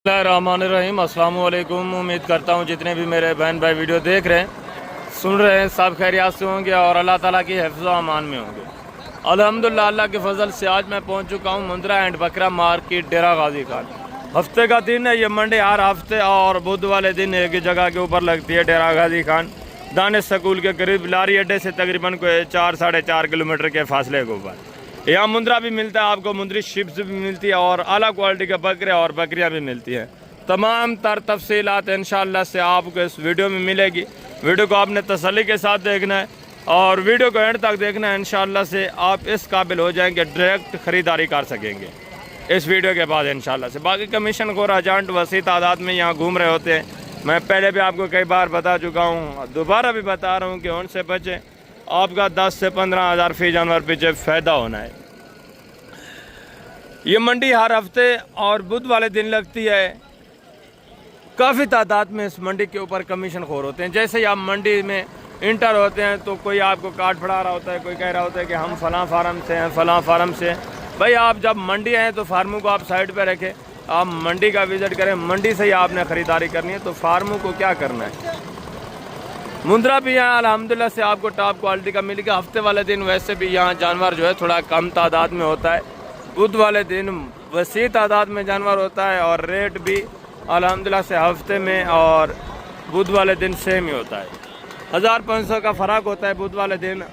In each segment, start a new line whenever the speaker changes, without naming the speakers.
रहमान अस्सलाम वालेकुम। उम्मीद करता हूँ जितने भी मेरे बहन भाई वीडियो देख रहे हैं, सुन रहे हैं, सब खैरियत से होंगे और अल्लाह ताला की हिफ्ज़ व अमान में होंगे। अल्हम्दुलिल्लाह, अल्लाह के फजल से आज मैं पहुँच चुका हूँ मुंद्रा एंड बकरा मार्केट डेरा गाजी खान। हफ्ते का दिन है ये, मंडे हर हफ्ते और बुध वाले दिन एक ही जगह के ऊपर लगती है, डेरा गाजी खान दानिश स्कूल के करीब, लारी अड्डे से तकरीबन कोई 4-4.5 किलोमीटर के फासले के ऊपर। यहाँ मुंद्रा भी मिलता है आपको, मुंद्री शिप्स भी मिलती है और अला क्वालिटी के बकरे और बकरियाँ भी मिलती हैं। तमाम तर तफसीलात इंशाअल्लाह से आपको इस वीडियो में मिलेगी। वीडियो को आपने तसल्ली के साथ देखना है और वीडियो को एंड तक देखना है। इंशाअल्लाह से आप इस काबिल हो जाएंगे, डायरेक्ट ख़रीदारी कर सकेंगे इस वीडियो के बाद इंशाअल्लाह से। बाकी कमीशन खोर एजेंट वसी तादाद में यहाँ घूम रहे होते हैं। मैं पहले भी आपको कई बार बता चुका हूँ, दोबारा भी बता रहा हूँ कि उनसे बचें। आपका 10 से 15 हज़ार फी जानवर पीछे फ़ायदा होना है। ये मंडी हर हफ्ते और बुध वाले दिन लगती है। काफ़ी तादाद में इस मंडी के ऊपर कमीशन खोर होते हैं। जैसे ही आप मंडी में इंटर होते हैं तो कोई आपको कार्ड फड़ा रहा होता है, कोई कह रहा होता है कि हम फ़लाँ फार्म से हैं, फ़लाँ फार्म से। भाई आप जब मंडी हैं तो फार्मों को आप साइड पे रखें, आप मंडी का विज़िट करें। मंडी से ही आपने ख़रीदारी करनी है तो फार्मों को क्या करना है। मुंद्रा भी यहाँ अल्हम्दुलिल्लाह से आपको टॉप क्वालिटी का मिलेगा। हफ्ते वाले दिन वैसे भी यहाँ जानवर जो है थोड़ा कम तादाद में होता है, बुध वाले दिन वसी तादाद में जानवर होता है और रेट भी अल्हम्दुलिल्लाह से हफ्ते में और बुध वाले दिन सेम ही होता है। 1500 का फ़र्क होता है। बुध वाले दिन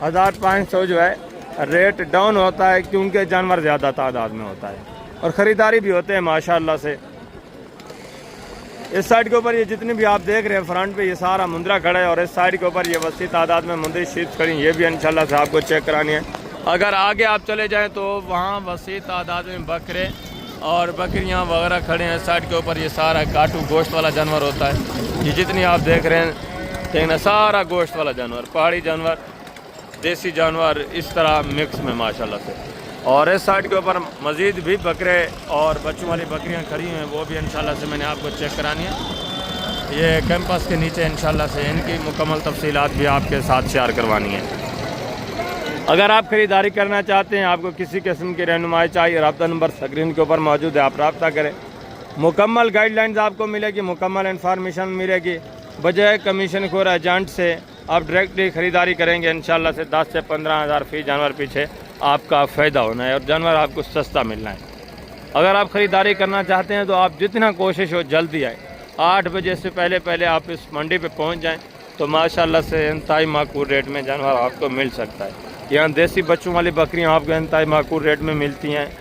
1500 जो है रेट डाउन होता है क्योंकि जानवर ज़्यादा तादाद में होता है और ख़रीदारी भी होते हैं माशाअल्लाह से। इस साइड के ऊपर ये जितनी भी आप देख रहे हैं फ्रंट पे ये सारा मुंद्रा खड़ा है और इस साइड के ऊपर ये वसी तादाद में मुंद्री शीप्स खड़ी, ये भी इंशाल्लाह से आपको चेक करानी है। अगर आगे आप चले जाएं तो वहाँ वसी तादाद में बकरे और बकरियाँ वगैरह खड़े हैं। साइड के ऊपर ये सारा काटू गोश्त वाला जानवर होता है। ये जितनी आप देख रहे हैं देखना, सारा गोश्त वाला जानवर, पहाड़ी जानवर, देसी जानवर, इस तरह मिक्स में माशाल्लाह से। और इस साइड के ऊपर मज़ीद भी बकरे और बच्चों वाली बकरियां खड़ी हैं, वो भी इंशाल्लाह से मैंने आपको चेक करानी है। ये कैंपस के नीचे इंशाल्लाह से इनकी मुकम्मल तफसीलात भी आपके साथ शेयर करवानी है। अगर आप ख़रीदारी करना चाहते हैं, आपको किसी किस्म की रहनुमाई चाहिए, रब्ता नंबर स्क्रीन के ऊपर मौजूद है, आप रब्ता करें। मुकम्मल गाइडलाइंस आपको मिलेगी, मुकम्मल इन्फॉर्मेशन मिलेगी। बजाय कमीशन खोर एजेंट से आप डायरेक्टली ख़रीदारी करेंगे इंशाल्लाह से 10 से 15 हज़ार फी जानवर पीछे आपका फ़ायदा होना है और जानवर आपको सस्ता मिलना है। अगर आप ख़रीदारी करना चाहते हैं तो आप जितना कोशिश हो जल्दी आए, 8 बजे से पहले आप इस मंडी पे पहुंच जाएं तो माशाल्लाह से इंतहाई माकूल रेट में जानवर आपको मिल सकता है। यहाँ देसी बच्चों वाली बकरियाँ आपको इंतहाई माकूल रेट में मिलती हैं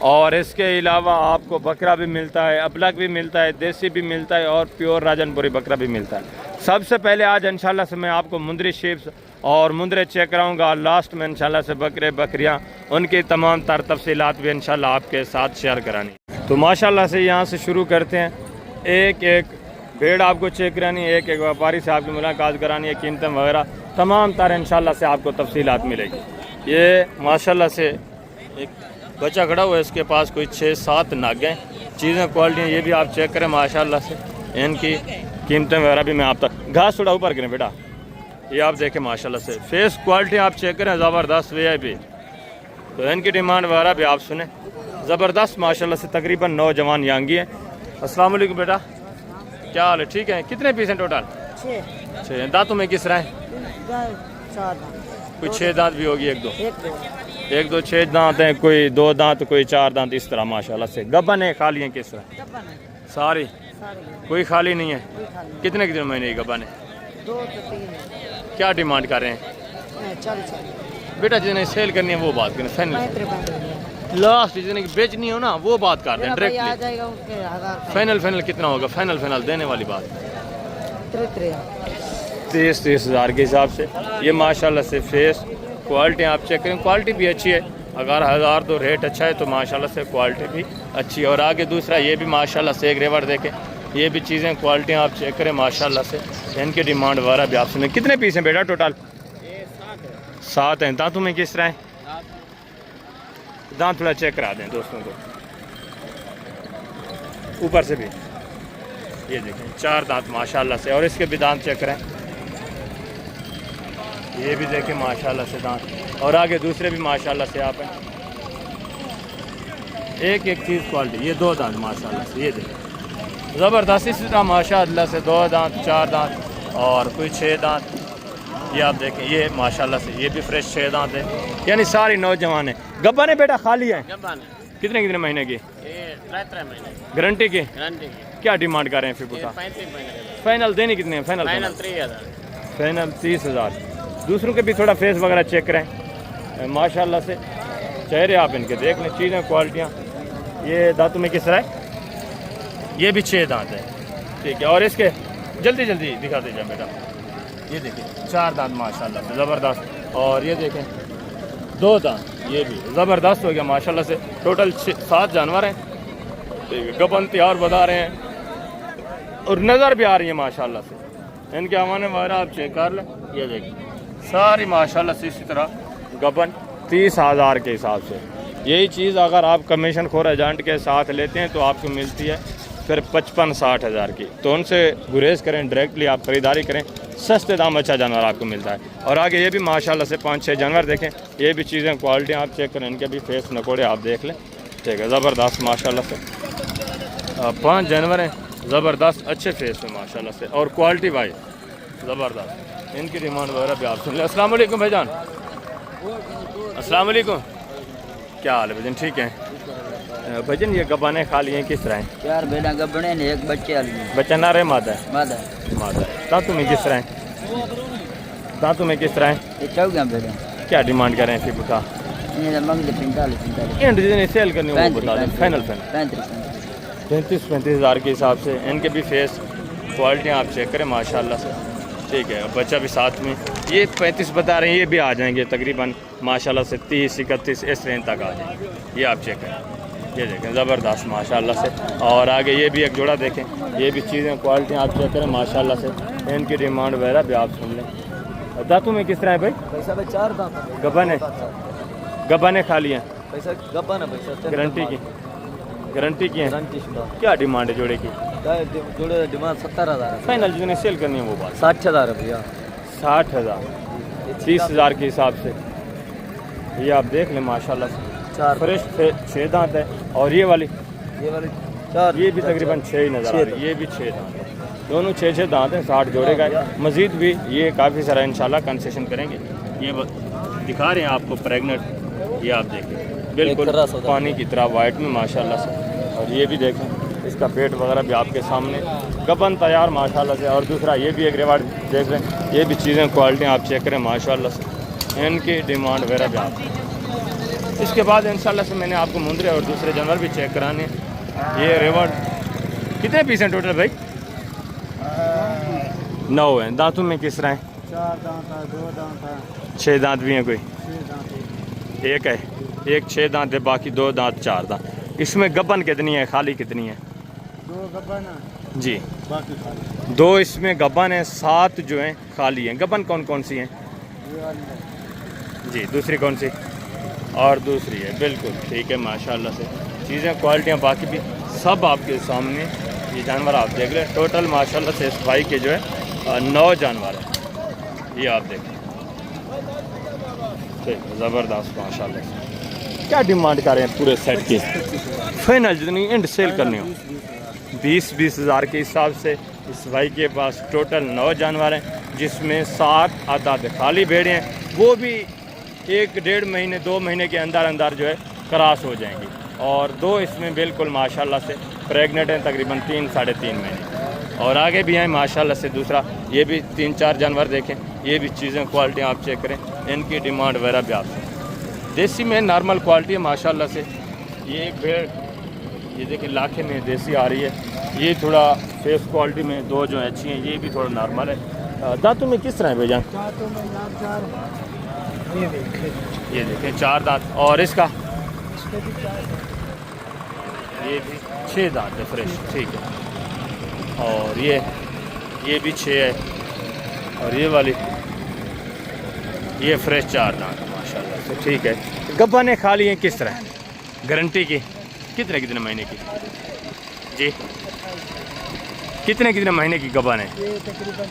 और इसके अलावा आपको बकरा भी मिलता है, अबलग भी मिलता है, देसी भी मिलता है और प्योर राजनपुरी बकरा भी मिलता है। सबसे पहले आज इंशाल्लाह से मैं आपको मुंद्री शिप्स और मुंद्रे चेक कराऊंगा। लास्ट में इंशाल्लाह से बकरे बकरियां उनकी तमाम तर तफसीलात भी इंशाल्लाह आपके साथ शेयर करानी। तो माशाल्लाह से यहाँ से शुरू करते हैं। एक एक भेड़ आपको चेक करानी है, एक एक व्यापारी से आपकी मुलाकात करानी है, कीमतें वगैरह तमाम तर इंशाल्लाह से आपको तफसीलात मिलेगी। ये माशाल्लाह से एक बच्चा खड़ा हुआ है, इसके पास कोई 6-7 नागें, चीज़ें क्वालिटियाँ ये भी आप चेक करें माशाल्लाह से। इनकी कीमतें वगैरह भी मैं आप तक, घास थोड़ा ऊपर करें बेटा, ये आप देखें माशाल्लाह से। फेस क्वालिटी आप चेक करें, ज़बरदस्त VIP। तो इनकी डिमांड वगैरह भी आप सुने, ज़बरदस्त माशाल्लाह से। तकरीबन नौजवान यांगी हैं। अस्सलाम वालेकुम बेटा, क्या हाल है? ठीक है। कितने पीस हैं टोटल? 6। दांतों में किस तरह है? कोई 6 दांत भी होगी, 1-2 6 दांत हैं, कोई 2 दांत, कोई 4 दांत, इस तरह माशाल्लाह से। गबन है, खाली हैं किस तरह? सारी, कोई खाली नहीं है। कितने महीने की गबन है?
2 से 3।
क्या डिमांड कर रहे हैं?
40।
बेटा जितने सेल करनी है वो बात करें, फाइनल लास्ट जितने की बेचनी हो ना वो बात करते हैं डायरेक्टली। फाइनल कितना होगा? फाइनल देने वाली बात 30 हज़ार के हिसाब से। ये माशाल्लाह से फेस क्वालिटी आप चेक करें, क्वालिटी भी अच्छी है। अगर 1000 तो रेट अच्छा है तो माशाल्लाह से क्वालिटी भी अच्छी है। और आगे दूसरा ये भी माशाल्लाह से एक रेवर देखें, ये भी चीज़ें क्वालिटी आप चेक करें माशाल्लाह से। इनकी डिमांड वगैरह भी आप सुने। कितने पीस हैं बेटा टोटल? 7 हैं। दांतों में किस तरह है? दांत थोड़ा चेक करा दें दोस्तों को, ऊपर से भी ये देखें 4 दांत माशाल्लाह से। और इसके भी दांत चेक करें, ये भी देखें माशाल्लाह से दांत। और आगे दूसरे भी माशाल्लाह से आप हैं, एक चीज़ क्वालिटी। ये 2 दांत माशाल्लाह से, ये देखें ज़बरदस्त। इसी तरह माशाअल्लाह से 2 दांत, 4 दांत और कोई 6 दांत। ये आप देखें, ये माशाअल्लाह से ये भी फ्रेश 6 दांत है, यानी सारी नौजवान है। गब्बा ने बेटा खाली है, कितने कितने महीने की?
3 महीने
गारंटी की?
गारंटी
क्या डिमांड कर रहे हैं फिर पुटा?
35 महीने
फाइनल देने कितने हैं? Final
final 3000।
फाइनल 30,000। दूसरों के भी थोड़ा फेस वगैरह चेक करें माशाल्लाह से, चेहरे आप इनके देख लें, चीज़ें क्वालिटियाँ। ये दांतों में किस तरह है? ये भी 6 दांत है, ठीक है। और इसके जल्दी जल्दी दिखा दीजिए बेटा। ये देखिए 4 दांत माशाल्लाह से ज़बरदस्त। और ये देखें 2 दांत, ये भी ज़बरदस्त हो गया माशाल्लाह से। टोटल 7 जानवर हैं, ठीक है। गबन तैयार बता रहे हैं और नज़र भी आ रही है माशाल्लाह से। इनके हवाने वगैरह आप चेक कर लें, ये देखिए सारी माशाल्लाह से इसी तरह गबन 30,000 के हिसाब से। यही चीज़ अगर आप कमीशन खोर एजेंट के साथ लेते हैं तो आपको मिलती है फिर 55-60 हज़ार की। तो उनसे गुरेज करें, डायरेक्टली आप ख़रीदारी करें, सस्ते दाम अच्छा जानवर आपको मिलता है। और आगे ये भी माशाल्लाह से 5-6 जानवर देखें, ये भी चीज़ें क्वालिटी आप चेक करें, इनके भी फेस नकोड़े आप देख लें, ठीक है। ज़बरदस्त माशाल्लाह से 5 जानवर हैं, ज़बरदस्त अच्छे फेस में माशाल्लाह से और क्वालिटी वाइज ज़बरदस्त। इनकी डिमांड वगैरह भी आप सुन लें। अस्सलाम वालेकुम भाईजान। अस्सलाम वालेकुम, क्या हाल है भाईजान? ठीक है भाईजान। ये गब्बाने खा लिए किस तरह हैं?
4 बेड़ा गबड़े ने, 1 बच्चे वाली है।
बच्चा ना रहे मादा है?
मादा
मादा है। दांतों में किस तरह है? दांतों में किस तरह है?
ये 14 बेड़ा।
क्या डिमांड कर रहे हैं फिर बता?
ये मंग दे 45
एंड जिन्हें सेल करनी है वो बता दें। फाइनल 35 हज़ार के हिसाब से। इनके भी फेस क्वालिटियाँ आप चेक करें माशाल्लाह से, ठीक है। बच्चा भी साथ में, ये 35 बता रहे हैं, ये भी आ जाएंगे तकरीबन माशाल्लाह से 30-31 इस रेंज तक आ जाएंगे। ये आप चेक करें, ये देखें ज़बरदस्त माशाल्लाह से। और आगे ये भी एक जोड़ा देखें, ये भी चीज़ें क्वालिटियाँ आप चेक करें माशाल्लाह से। इनकी डिमांड वगैरह भी आप सुन लें। दांतों में किस तरह है भाई?
पैसा भाई 4 दांत।
गब्बाने गब्बाने खा लिए?
पैसा गब्बाना पैसा
गारंटी की? गारंटी की है?
गारंटी शुदा।
क्या डिमांड है जोड़े की?
जोड़े डिमांड 70,000 है।
फाइनल जितने सेल करनी है वो बात।
60,000 रुपया।
60,000 30,000 के हिसाब से। ये आप देख लें माशाल्लाह से,
4
फ्रेश 6 दांत है। और ये वाली
4,
ये भी तकरीबन 6 ही नज़र आ रही है। ये भी 6 दांत है, दोनों 6 दांत हैं। 60 जोड़े का मज़ीद भी ये काफ़ी सारा इंशाल्लाह कंसेशन करेंगे। ये दिखा रहे हैं आपको प्रेगनेंट, ये आप देखें बिल्कुल पानी की तरह वाइट में माशाल्लाह से। और ये भी देखें इसका पेट वगैरह भी आपके सामने, गबन तैयार माशाल्लाह से। और दूसरा ये भी एक रिवार्ड देख रहे हैं, ये भी चीज़ें क्वालिटी आप चेक करें माशाल्लाह से। इनकी डिमांड वगैरह भी आप। इसके बाद इंशाल्लाह से मैंने आपको मुंदरे और दूसरे जानवर भी चेक कराने। ये रिवार्ड कितने पीस हैं टोटल भाई? 9 हैं। दांतों में किस तरह हैं?
4 दांत है, 2 दांत है,
6 दांत भी हैं, कोई
6 दांत है।
एक है, एक 6 दांत है, बाकी 2 दांत 4 दांत। इसमें गबन कितनी है, खाली कितनी है?
2 गब्बाना
जी,
बाकी खाली।
2 इसमें गबन है, 7 जो हैं खाली हैं। गबन कौन कौन सी हैं?
ये वाली है।
जी, दूसरी कौन सी? और दूसरी है, बिल्कुल ठीक है माशाल्लाह से। चीज़ें क्वालिटियाँ बाकी भी सब आपके सामने। ये जानवर आप देख रहे हैं टोटल माशाल्लाह से इस भाई के जो है 9 जानवर हैं। ये आप देखें, ठीक है, ज़बरदस्त माशाल्लाह से। क्या डिमांड कर रहे हैं पूरे सेट की? फाइनल जितनी एंड सेल करनी हो 20-20 हज़ार के हिसाब से। इस भाई के पास टोटल 9 जानवर हैं, जिसमें 7 आदाद खाली भेड़ें हैं, वो भी 1-1.5 महीने 2 महीने के अंदर अंदर जो है क्रॉस हो जाएंगी। और 2 इसमें बिल्कुल माशाल्लाह से प्रेग्नेंट हैं, तकरीबन 3-3.5 महीने। और आगे भी हैं माशाल्लाह से। दूसरा ये भी 3-4 जानवर देखें, ये भी चीज़ें क्वालिटी आप चेक करें, इनकी डिमांड वगैरह भी आप। देसी में नॉर्मल क्वालिटी है माशाल्लाह से। ये एक भेड़ ये देखिए लाखे में देसी आ रही है। ये थोड़ा फेस क्वालिटी में 2 जो अच्छी हैं, ये भी थोड़ा नॉर्मल है। दांतों में किस तरह है भैया?
दांतों में 4
ये देखें 4 दांत। और इसका ये भी 6 दांत है, फ्रेश, ठीक है। और ये भी 6 है। और ये वाली ये फ्रेश 4 दांत माशाल्लाह से, ठीक है। गब्बा ने खा लिए किस तरह? गारंटी की? कितने महीने की? जी, कितने महीने की गब्बा ने?
ये तकरीबन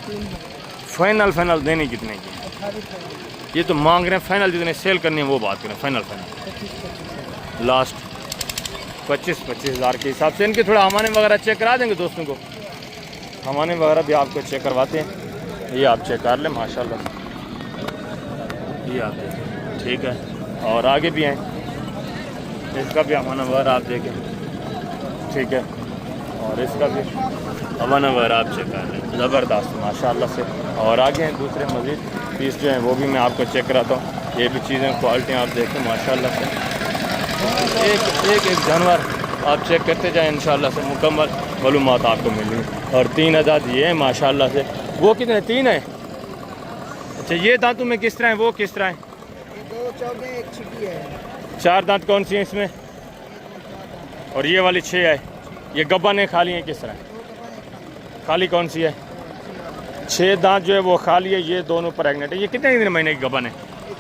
3
फाइनल देने कितने की?
28
ये तो मांग रहे हैं फाइनल, जितने सेल करनी है वो बात करें। फाइनल लास्ट 25-25 हज़ार के हिसाब से। इनके थोड़ा हमाने वगैरह चेक करा देंगे दोस्तों को, हमाने वगैरह भी आपको चेक करवाते हैं। ये आप चेक कर लें माशाल्लाह, ये आप देखें, ठीक है। और आगे भी हैं, इसका भी हमाना वगैरह आप देखें, ठीक है। और इसका भी हमाना वगैरह आप चेक कर लें, ज़बरदस्त माशाल्लाह से। और आगे हैं दूसरे मज़ीद पीस जो हैं वो भी मैं आपको चेक कराता हूँ। ये भी चीज़ें क्वालिटी आप देखें माशाल्लाह से। एक जानवर आप चेक करते जाएं, इंशाल्लाह से मुकम्मल मालूमात आपको मिलेंगी। और 3 अदाद ये हैं माशाल्लाह से। वो कितने, 3 हैं? अच्छा, ये दांतों में किस तरह है, वो किस तरह है?
2 चौके एक छिपी है।
4 दांत कौन सी हैं इसमें? और ये वाली 6 है। ये गब्बन है, खाली है, किस तरह है? खाली कौन सी है? 6 दांत जो है वो खाली है, ये दोनों प्रेग्नेंट है। ये कितने महीने की गब्बन है?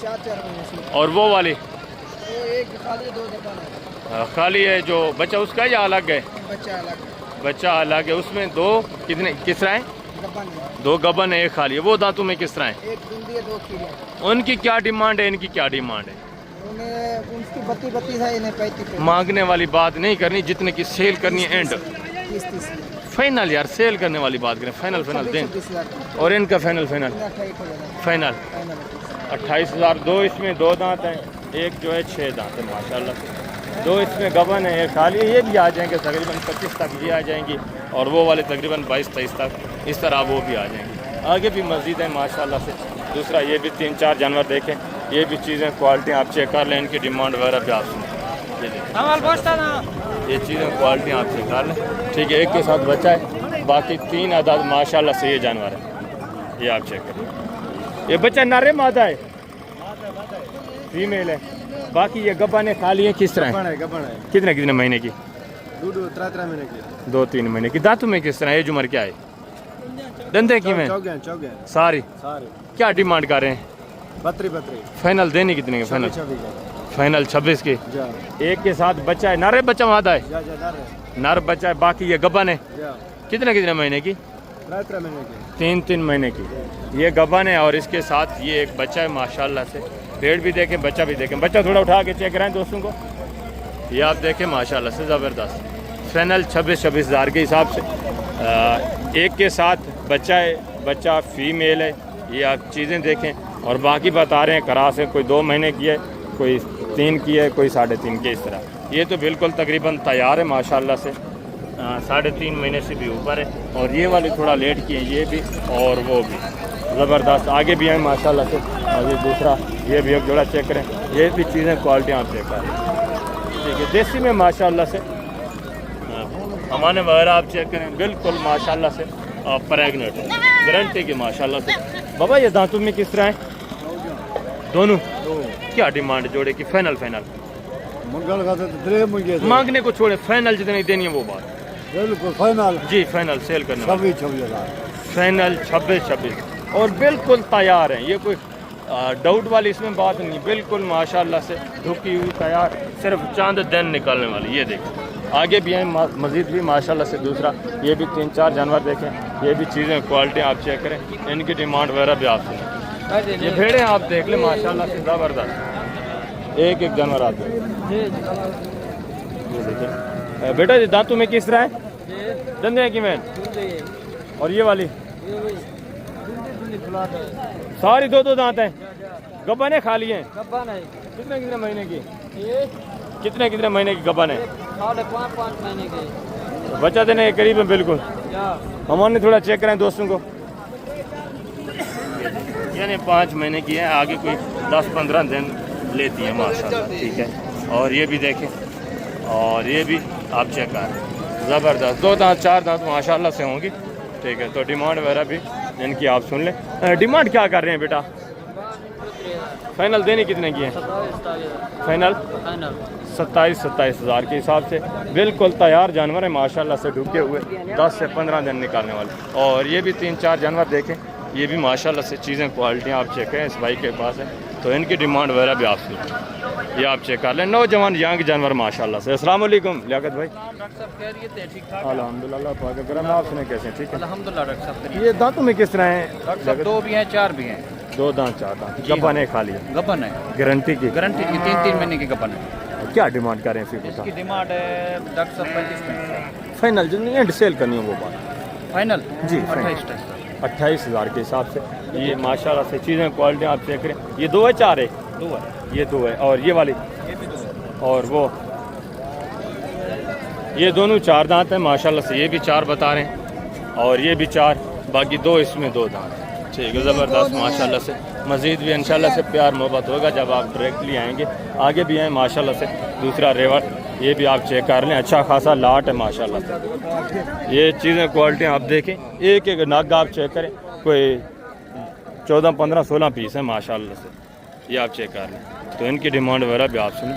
4 महीने से।
और वो वाली?
वो एक खाली 2 गब्बन है।
खाली है। जो बच्चा उसका या अलग है?
बच्चा अलग है।
बच्चा अलग है। उसमें 2 कितने, किस तरह है?
गब्बन है।
2 गब्बन है, एक खाली है। वो दांतों में किस तरह है?
एक दूंदी है, 2 खीरे।
उनकी क्या डिमांड है, इनकी क्या डिमांड है?
उन्हें उनकी 32 है, इन्हें 35
मांगने वाली बात नहीं करनी, जितने की सेल करनी है। एंड
30
फाइनल यार, सेल करने वाली बात करें, फाइनल दें। और इनका फाइनल 28 हज़ार। 2 इसमें 2 दांत हैं, एक जो है 6 दांत है माशाल्लाह। 2 इसमें गबन है, एक खाली है। ये भी आ जाएंगे तकरीबन 25 तक, ये आ जाएंगी। और वो वाले तकरीबन 22-23 तक, इस तरह वो भी आ जाएंगे। आगे भी मस्जिद है माशाल्लाह से। दूसरा ये भी 3-4 जानवर देखें, ये भी चीज़ें क्वालिटी आप चेक कर लें, इनकी डिमांड वगैरह भी आप सुनें। ये देखें, ये चीज़ें क्वालिटी आप चेक कर लें, ठीक है। एक के साथ बच्चा है, बाकी 3 अदाद माशाल्लाह से ये जानवर है। ये आप चेक करें। ये बच्चा नर मादा है, फीमेल है। बाकी ये गब्बन है, खाली है, किस तरह है? कितने महीने की?
2-3 महीने की।
2-3 महीने की। दांतों में किस तरह है? एज उम्र क्या है? दंदे की में सारी क्या डिमांड कर रहे हैं?
32
फाइनल देनी कितने के? फाइनल 26 की। एक के साथ बच्चा है, नर बच्चा मादा है? नर बच्चा है। बाकी ये गब्बन है, कितने महीने की? 3 महीने की। ये गब्बन है और इसके साथ ये एक बच्चा है माशाल्लाह से। पेड़ भी देखें, बच्चा भी देखें। बच्चा थोड़ा उठा के चेक कराएं दोस्तों को। ये आप देखें माशाल्लाह से ज़बरदस्त। फाइनल 26 हज़ार के हिसाब से। एक के साथ बच्चा है, बच्चा फीमेल है। ये आप चीज़ें देखें। और बाकी बता रहे हैं करास है, कोई 2 महीने की है, कोई 3 की है, कोई 3.5 की, इस तरह। ये तो बिल्कुल तकरीबन तैयार है माशाल्लाह से। 3.5 महीने से भी ऊपर है। और ये वाली थोड़ा लेट की है, ये भी और वो भी ज़बरदस्त। आगे भी हैं माशाल्लाह से। और ये दूसरा, ये भी एक जोड़ा चेक करें। ये भी चीज़ें क्वालिटी आप चेक करें, ठीक है। देसी में माशाल्लाह से हमारे वगैरह आप चेक करें, बिल्कुल माशाल्लाह से प्रेग्नेंट है, गारंटी की माशाल्लाह से। बाबा ये दांतों में किस तरह है? दोनों क्या डिमांड जोड़े की? फाइनल मांगने को छोड़े, फाइनल जितनी देनी है वो बात।
बिल्कुल फाइनल
जी, फाइनल सेल करने वाले।
26
फाइनल 26 और बिल्कुल तैयार हैं। ये कोई डाउट वाली इसमें बात नहीं, बिल्कुल माशाल्लाह से ढुकी हुई तैयार, सिर्फ चांद दिन निकालने वाली। ये देखें, आगे भी हैं मज़ीद भी माशाल्लाह से। दूसरा ये भी 3-4 जानवर देखें। ये भी चीज़ें क्वालिटी आप चेक करें, इनकी डिमांड वगैरह भी आप सुनें। ये भेड़ें आप देख लें माशाल्लाह से ज़बरदस्त। एक जानवर आप देखें। ये देखें बेटा, ये दांतों में किस तरह है? दंदे हैं कि मैन? और ये वाली सारी 2 दांत हैं, गब्बन है, खाली हैं? कितने महीने की? कितने महीने की गब्बन है?
5.5 महीने की।
बच्चा देने के करीब है बिल्कुल। हमारे थोड़ा चेक करें दोस्तों को, यानी 5 महीने की है। आगे कोई 10-15 दिन लेती है माशाल्लाह, ठीक है। और ये भी देखें, और ये भी आप चेक करें, ज़बरदस्त। 2 दांत 4 दांत माशाल्लाह से होंगी, ठीक है। तो डिमांड वगैरह भी इनकी आप सुन लें। डिमांड क्या कर रहे हैं बेटा? फाइनल देनी कितने की है? फाइनल 27 हज़ार के हिसाब से। बिल्कुल तैयार जानवर है माशाल्लाह से, ढुके हुए 10 से 15 दिन निकालने वाले। और ये भी 3-4 जानवर देखें, ये भी माशाल्लाह से चीज़ें क्वालिटी आप चेक करें, इस भाई के पास है। तो इनकी डिमांड वगैरह भी आप सुन, ये आप चेक कर लें। नौजवान यंग जानवर माशाल्लाह से। अस्सलाम वालेकुम लियाकत भाई। अल्हम्दुलिल्लाह पाक करम। आप सुने कैसे हैं? ठीक है
अल्हम्दुलिल्लाह डॉक्टर साहब।
ये दांतों में किस तरह है?
डॉक्टर साहब 2 भी हैं, 4 भी हैं।
2 दांत 4 दांत। गब्बन है, खाली है?
गब्बन है,
गारंटी की?
गारंटी की। 3 महीने की गब्बन है।
क्या डिमांड करें फिर बता?
इसकी डिमांड है डॉक्टर साहब 35
फाइनल जो नहीं एंड सेल करनी है वो बात
फाइनल
जी,
28
28,000 के हिसाब से। ये माशाल्लाह से चीज़ें क्वालिटी आप चेक करें। ये 2 है 4 है?
2 है,
ये 2 है। और ये वाली
ये भी 2 है।
और वो ये दोनों 4 दांत हैं माशाल्लाह से। ये भी 4 बता रहे हैं और ये भी 4, बाकी 2 इसमें 2 दांत। ठीक है, ज़बरदस्त माशाल्लाह से। मज़ीद भी इंशाल्लाह से प्यार मोहब्बत होगा जब आप डायरेक्टली आएंगे। आगे भी हैं माशाल्लाह से। दूसरा रेवड़ ये भी आप चेक कर लें, अच्छा खासा लाट है माशाल्लाह से। ये चीज़ें क्वालिटी आप देखें, एक एक नग आप चेक करें, कोई 14, 15, 16 पीस है माशाल्लाह से। ये आप चेक कर लें। तो इनकी डिमांड वगैरह भी आप सुनें।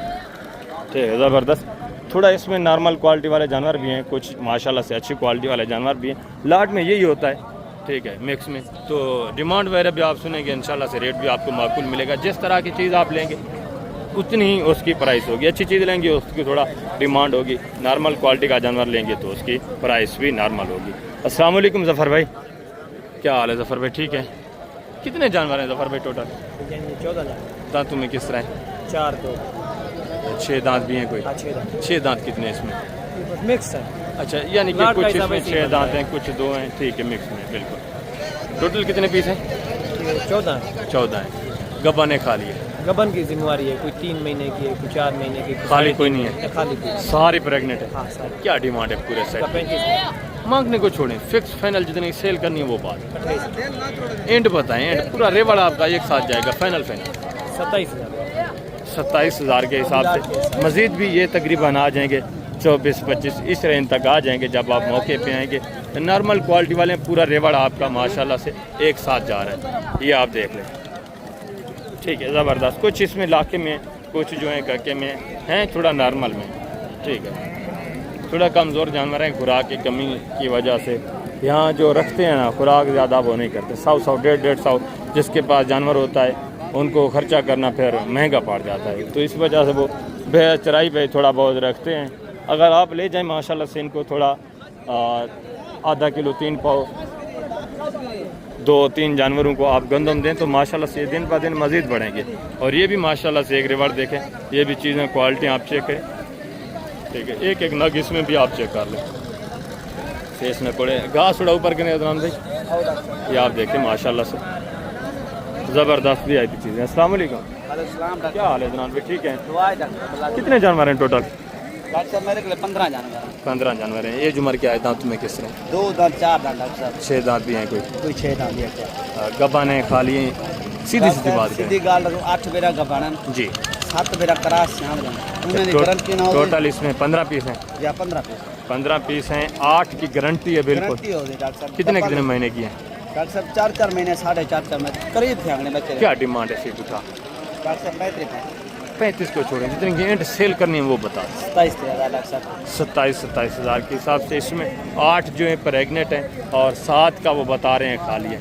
ठीक है, ज़बरदस्त। थोड़ा इसमें नॉर्मल क्वालिटी वाले जानवर भी हैं, कुछ माशाल्लाह से अच्छी क्वालिटी वाले जानवर भी हैं। लाट में यही होता है, ठीक है, मिक्स में। तो डिमांड वगैरह भी आप सुनेंगे इंशाल्लाह से। रेट भी आपको माकूल मिलेगा। जिस तरह की चीज़ आप लेंगे उतनी ही उसकी प्राइस होगी। अच्छी चीज़ लेंगे उसकी थोड़ा डिमांड होगी। नॉर्मल क्वालिटी का जानवर लेंगे तो उसकी प्राइस भी नॉर्मल होगी। अस्सलाम वालेकुम ज़फ़र भाई, क्या हाल है ज़फ़र भाई? ठीक है। कितने जानवर हैं ज़फ़र भाई टोटल?
14
दांतों में किस तरह है?
4 2
6 दांत भी हैं कोई? 6 दांत कितने इसमें?
मिक्स है।
अच्छा, यानी कि
लाट का
कुछ
हिसाब
इसमें
ऐसे
6
ही बनता
दांत
है।
हैं, कुछ 2 हैं। ठीक है, मिक्स में बिल्कुल। टोटल कितने पीस हैं?
14
हैं। गब्बा ने खा लिए?
गबन की जिम्मेवारी है, कोई 3 महीने की है, कोई 4 महीने की,
खाली कोई नहीं है?
खाली कोई।
सारी प्रेग्नेंट है?
हाँ सारी।
क्या डिमांड है पूरे सेट?
35
मांगने को छोड़ें, फिक्स फाइनल जितनी सेल करनी है वो बात।
28
एंड बताएं, एंड पूरा रेवड़ आपका एक साथ जाएगा फाइनल
27,000
27,000 के हिसाब से। मज़ीद भी ये तकरीबन आ जाएंगे 24-25 इस रेंज तक आ जाएंगे जब आप मौके पे आएंगे। नॉर्मल क्वालिटी वाले पूरा रेवड़ आपका माशाल्लाह से एक साथ जा रहा है, ये आप देख लें। ठीक है, ज़बरदस्त। कुछ इसमें लाके में, कुछ जो है कके में हैं, थोड़ा नॉर्मल में। ठीक है, थोड़ा कमज़ोर जानवर हैं खुराक की कमी की वजह से। यहाँ जो रखते हैं ना खुराक ज़्यादा वो नहीं करते। 100, 150 जिसके पास जानवर होता है उनको खर्चा करना फिर महंगा पड़ जाता है। तो इस वजह से वो चराई पे थोड़ा बहुत रखते हैं। अगर आप ले जाएं माशाल्लाह से इनको थोड़ा आधा किलो 3 पाव 2-3 जानवरों को आप गंदम दें तो माशाल्लाह से दिन ब दिन मज़ीद बढ़ेंगे। और ये भी माशाल्लाह से एक रिवर देखें, ये भी चीज़ें क्वालिटी आप चेक करें। ठीक है, एक एक नग इसमें भी आप चेक कर लें। फेस में पड़े घास थोड़ा ऊपर करें अदनान भाई, ये आप देखें माशाल्लाह से ज़बरदस्त भी आई थी चीज़ें। अस्सलाम वालेकुम, क्या हाल है अदनान भाई? ठीक है। कितने जानवर हैं टोटल?
मेरे के लिए 15 जानवर
15 जानवर हैं। एज उम्र क्या है? दांत में किस तरह?
2 दांत 4 दांत डॉक्टर साहब।
6 दांत भी हैं कोई?
कोई 6 दांत है।
गब्बा ने खा लिए? सीधी सीधी बात
सीधी
करें
गाल 8 बेरा गबाणन
जी।
7 बेरा करास यहाँ उन्होंने गारंटी ना हो
टोटल इसमें 15 पीस हैं?
या 15 पीस
15 पीस हैं। 8 की गारंटी है बिल्कुल।
गारंटी हो गई डॉक्टर साहब।
कितने कितने महीने की हैं?
डॉक्टर साहब 4-4 महीने 4.5 महीने करीब थे अगले बच्चे।
क्या डिमांड है सीधू का?
डॉक्टर साहब
35 को छोड़ें, जितनी की एंड सेल करनी है वो बता।
27,000 डॉक्टर साहब।
27,000 के हिसाब से इसमें 8 जो है प्रेगनेंट हैं और 7 का वो बता रहे हैं खाली है।